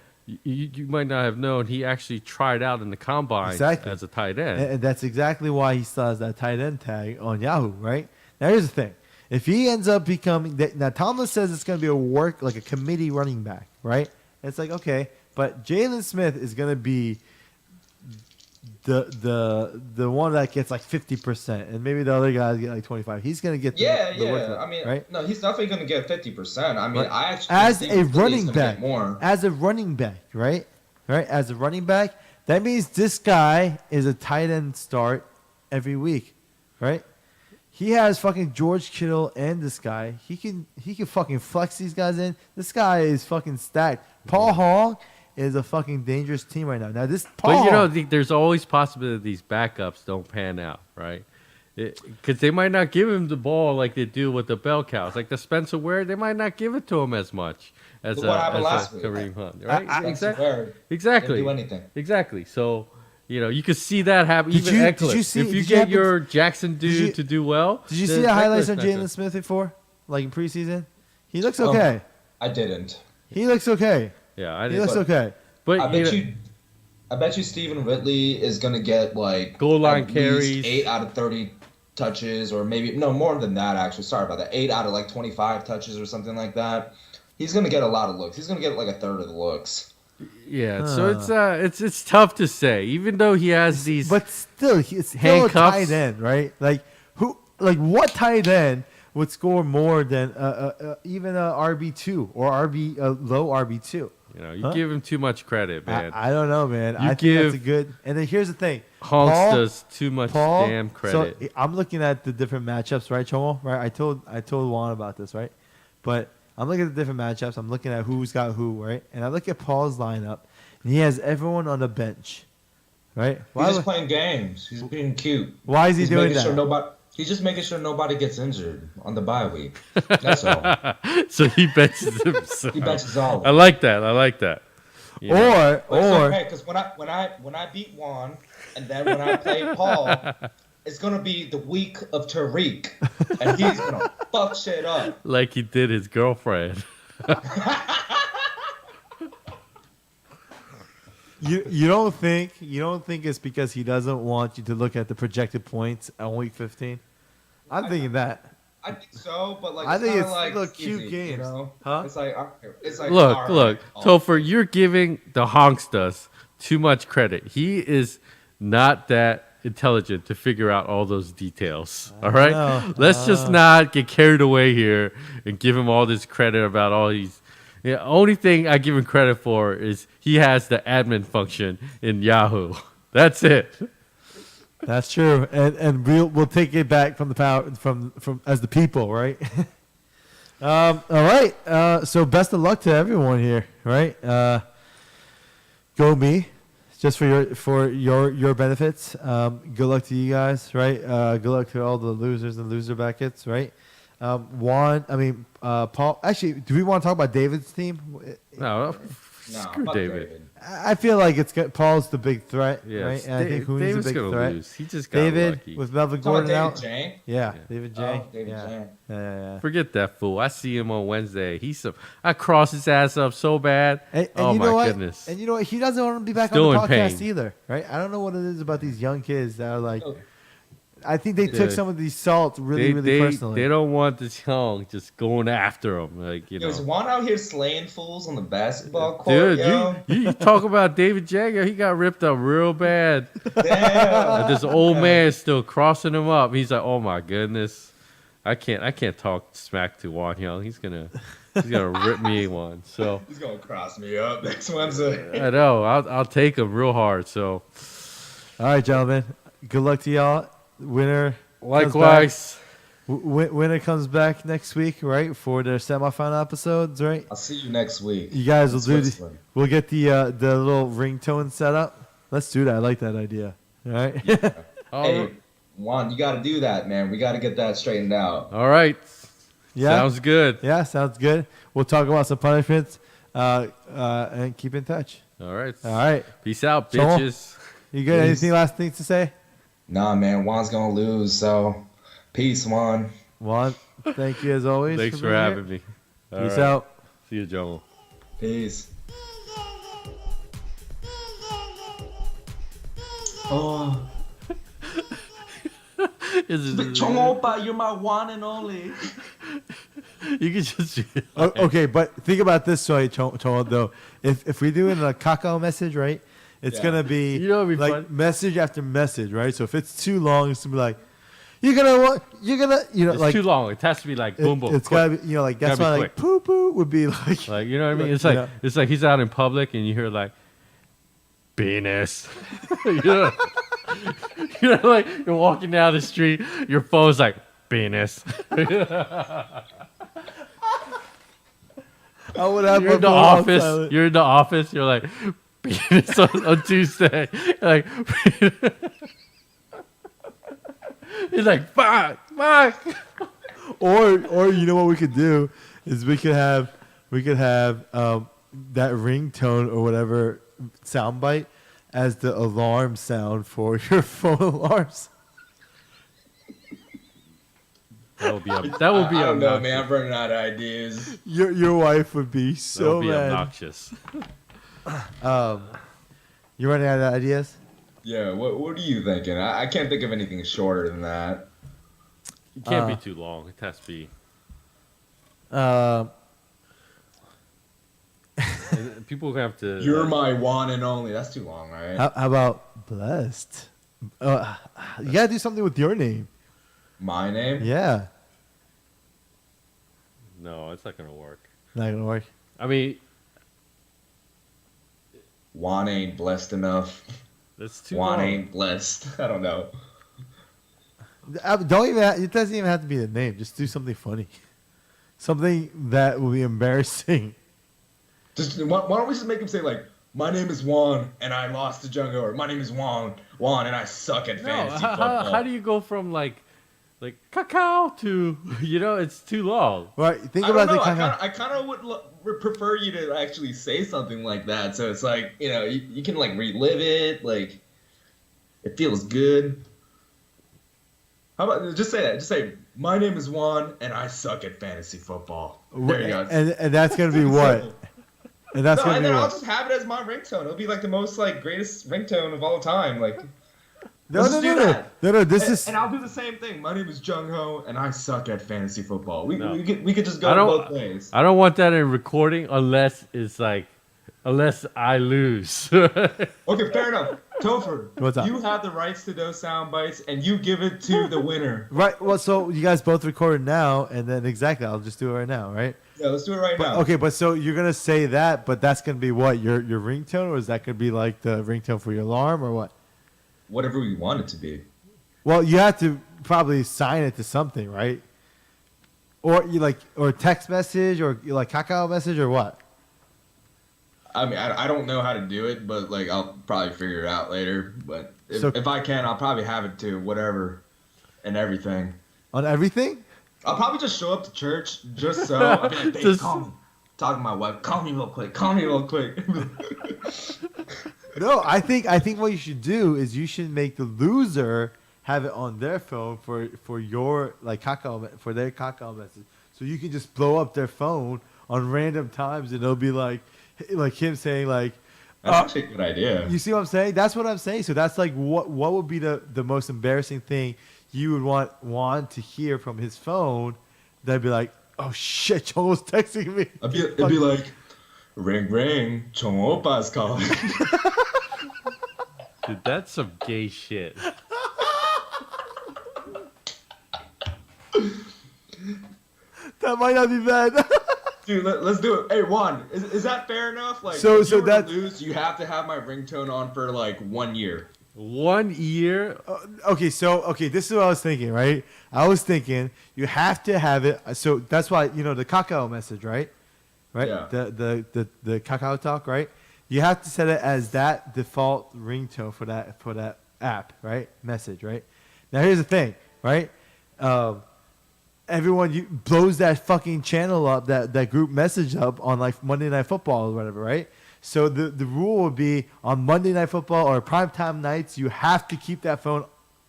you might not have known he actually tried out in the combine Exactly. as a tight end. And that's exactly why he still has that tight end tag on Yahoo, right? Now, here's the thing. If he ends up becoming – now, Tomlin says it's going to be like a committee running back, right? And it's like, okay, but Jalen Smith is going to be the one that gets like 50%, and maybe the other guys get like 25. He's gonna get the workload, I mean, right? no, he's definitely gonna get 50%. I mean, Right. I actually As think a Philly's running gonna get back, more. as a running back, right? As a running back, that means this guy is a tight end start every week, right? He has fucking George Kittle and this guy. He can fucking flex these guys in. This guy is fucking stacked. Paul Hall is a fucking dangerous team right now. Now this Paul, But you know, there's always possibility these backups don't pan out, right? Because they might not give him the ball like they do with the bell cows, like the Spencer Ware. They might not give it to him as much as Look what happened last week. Kareem Hunt, right? Spencer Ware Exactly. didn't do anything. Exactly. So, you know, you could see that happen. Did Even you- Eckler. did you see- if you did you get happen- your Jackson dude you- to do well, did you see then the highlights on Eckler's not Jalen good. Smith before, like in preseason? He looks okay. I didn't. He looks okay. Yeah, I He didn't. looks okay. But I you bet know, I bet you Stephen Whitley is gonna get like Goal line at least carries. 8 out of 30 touches, or maybe no more than that. Actually, sorry about that. 8 out of like 25 touches or something like that. He's gonna get a lot of looks. He's gonna get like a third of the looks. yeah. So it's tough to say, even though he has these. But still, he's still handcuffs. a tight end, right? Like what tight end would score more than even a RB2 or low RB2? you know, you give him too much credit, man. I don't know, man. You I think give that's a good. And then here's the thing. Honks Paul- does too much damn credit. So I'm looking at the different matchups, right, Chomo? Right? I told Juan about this, right? But I'm looking at the different matchups. I'm looking at who's got who, right? And I look at Paul's lineup, and he has everyone on the bench, right? He's just playing games. He's being cute. Why is he doing making that? He's just making sure nobody gets injured on the bye week. That's all. So he benches himself. He benches all. I like that. You know? But it's okay, because when I beat Juan, and then when I play Paul, it's gonna be the week of Tariq, and he's gonna fuck shit up. Like he did his girlfriend. You don't think it's because he doesn't want you to look at the projected points on week 15? I'm thinking that. I think so, but like I think it's like little cute easy, games, you know? huh? It's like Look, all look, right. Topher, you're giving the Honkstas too much credit. He is not that intelligent to figure out all those details. All right, know. let's just not get carried away here and give him all this credit about all these. The only thing I give him credit for is he has the admin function in Yahoo. That's it. That's true, and we'll take it back from the power from as the people, right? All right. So best of luck to everyone here, right? Go me, just for your benefits. Good luck to you guys, right? Good luck to all the losers and loser brackets, right? Paul. Actually, do we want to talk about David's team? No, No, screw fuck David. I feel like Paul's the big threat, Yes, right? And I think Hooney's David's a big gonna threat. lose. He just got David lucky. with Melvin Talking Gordon about out. David Jane? Yeah, Yeah. David J. David yeah. Jane. Yeah. Forget that fool. I see him on Wednesday. I cross his ass up so bad. And Oh you my know what? goodness. And you know what? He doesn't want to be back Still on the in podcast pain. either, right? I don't know what it is about these young kids that are like. Oh. I think they took Yeah. some of these salts really personally. They don't want this young just going after him. Like, you Yo, is know. Juan out here slaying fools on the basketball court, Dude, yo? you talk about David Jagger. He got ripped up real bad. Damn. And this old man still crossing him up. He's like, oh my goodness. I can't talk smack to Juan Young. He's gonna rip me one. So He's gonna cross me up next Wednesday. I know. I'll take him real hard. So All right, gentlemen. Good luck to y'all. Winner. likewise. Winner comes back next week, right, for their semifinal episodes, right? I'll see you next week. You guys will do. Switzerland. We'll get the little ringtone set up. Let's do that. I like that idea. All right. Hey, Juan, you gotta do that, man. We gotta get that straightened out. All right. Yeah. Sounds good. Yeah, sounds good. We'll talk about some punishments and keep in touch. All right. All right. Peace out, So- bitches. You got Peace. anything last things to say? Nah, man, Juan's gonna lose, so peace, Juan. Juan, thank you as always. Thanks for being here. having me. All Peace right. out. See you, Joel. Peace. Oh, Chong Oppa, you're my one and only. You can just. Okay, but think about this way, though. If we do it in a kakao message, right? It's gonna be You know what'd be like fun? message after message, right? So if it's too long, it's gonna be like, you're gonna, It's like too long. It has to be like boom, boom. It's quick. gotta be, like that's Gotta why be like quick. poo poo would be like, Like, you know what I mean? It's you like know? it's like he's out in public and you hear like penis. you know, like you're walking down the street, your phone's like penis. I would have You're my in the phone on office. silent. You're in the office. You're like penis on Tuesday. You're like he's like fuck. Or you know what we could do is we could have that ringtone or whatever soundbite as the alarm sound for your phone alarms. That would be I don't know, obnoxious. man. I'm running out of ideas. Your wife would be That so would be mad. obnoxious. You running out of ideas? Yeah, what are you thinking? I can't think of anything shorter than that. It can't be too long. It has to be. People have to. You're my one and only. That's too long, right? How about blessed? You gotta do something with your name. My name? Yeah, No, it's not gonna work. not gonna work. I mean, Juan ain't blessed enough. that's too Juan long. ain't blessed. I don't know. Don't even. It doesn't even have to be the name. Just do something funny, something that will be embarrassing. Just why don't we just make him say like, "My name is Juan and I lost to Jungo," or "My name is Juan and I suck at No, fantasy football." how do you go from like cacao to it's too long. Right. Think I about don't the know. kind of. I kind of would prefer you to actually say something like that, so it's like you can like relive it, like it feels good. How about just say that? Just say, "My name is Juan and I suck at fantasy football." There you go. And that's gonna be what? And that's No, gonna and be then I'll what? just have it as my ringtone. It'll be like the most like greatest ringtone of all time. Like, No, let's no, just do no, no, that. no, no. This is. And I'll do the same thing. My name is Jung Ho, and I suck at fantasy football. We No. could just go I don't- both ways. I don't want that in recording unless I lose. Okay, fair enough. Topher, What's up? you have the rights to those sound bites, and you give it to the winner. Right. Well, so you guys both record now, and then exactly, I'll just do it right now, right? Yeah, let's do it right But, now. okay, but so you're gonna say that, but that's gonna be what your ringtone, or is that gonna be like the ringtone for your alarm, or what? Whatever we want it to be. Well, you have to probably sign it to something, right? Or or text message, or like Kakao message, or what? I mean, I don't know how to do it, but like I'll probably figure it out later. But So- if I can, I'll probably have it to whatever and everything. On everything? I'll probably just show up to church just so. I'll be like, "Babe, Just- call me." Talking to my wife, call me real quick. Call me real quick. No, I think what you should do is you should make the loser have it on their phone for your like Kakao for their Kakao message, so you can just blow up their phone on random times, and it'll be like him saying like. That's actually a good idea. You see what I'm saying? That's what I'm saying. So that's like what would be the most embarrassing thing you would want Juan to hear from his phone? That'd be like, oh shit, Chong was texting me. It'd be like, ring ring, Chong Oppa's calling. Dude, that's some gay shit. That might not be bad. Dude, let's do it. Hey, Juan, is that fair enough? Like, So- if so you were to that- lose, you have to have my ringtone on for like 1 year. 1 year. Okay, this is what I was thinking, right? I was thinking you have to have it. So that's why the Kakao message, right? Right. Yeah. The Kakao talk, right? You have to set it as that default ringtone for that app, right? Message, right? Now here's the thing, right? Everyone blows that fucking channel up, that group message up on like Monday Night Football or whatever, right? So the rule would be on Monday Night Football or primetime nights, you have to keep that phone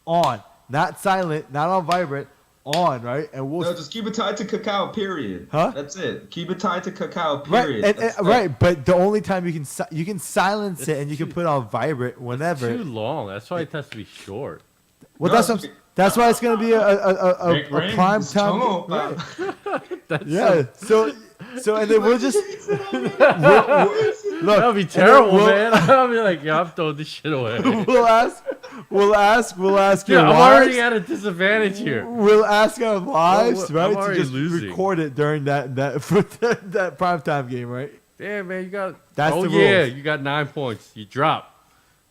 on, not silent, not on vibrate, on, right? And we'll No, just keep it tied to cacao, period. Huh? That's it. Keep it tied to cacao, right, period. and, That's it. right. But the only time you can silence it It's and you can too- put it on vibrate whenever. Too long. That's why it has to be short. Well, No, that's why it's gonna be a Ring, ring, prime it's time. Chong Right. Oppa. That's Yeah. So and then we'll just Look, That'd be terrible, we'll- man. I'll be like, yeah, I'm throwing this shit away. We'll ask your Yeah, I'm wives. already at a disadvantage here. We'll ask our wives, I'm right, to already just losing. record it during that for that primetime game, right? Damn, man, you got. That's oh the yeah, rules. you got 9 points. You drop.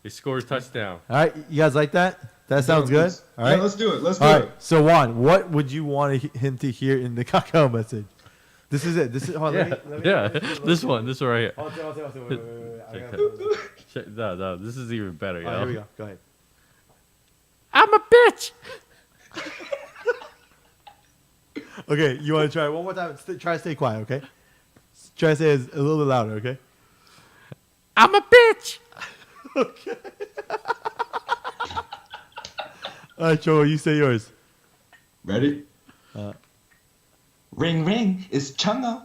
They score a touchdown. All right, you guys like that? That sounds good. All right, Yeah, let's do it. Let's do all it. right. So Juan, what would you want him to hear in the cacao message? This is it. This is. Hold on, Yeah, let me yeah. This one right here. Hold on, wait. I Check gotta- No, this is even better. All right, here we go. Go ahead. I'm a bitch. Okay, you want to try it one more time? Try to stay quiet, okay? Try to say it a little bit louder, okay? I'm a bitch. Okay. All right, Joel, you say yours. Ready? Ring ring, it's Chungo.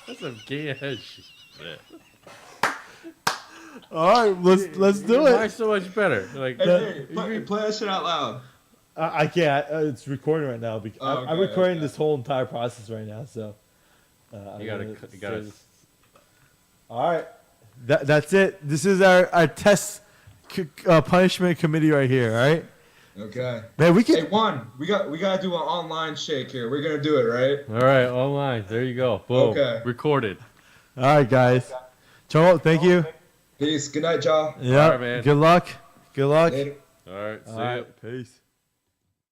That's some gay ass shit. All right, let's do Why it. so much better? Like, Hey, play that shit out loud. I can't. It's recording right now. Because Oh, I'm okay, recording okay. this whole entire process right now. So you gotta. All right, that's it. This is our test punishment committee right here. All right, Okay. man. We Hey, can. Juan, we gotta do an online shake here. We're gonna do it, right? All right, online. There you go. Boom. Okay. Recorded. All right, guys. Joel, thank you. Peace. Good night, y'all. Yeah. right, man. Good luck. Good luck. Later. All right. See All ya. right. Peace.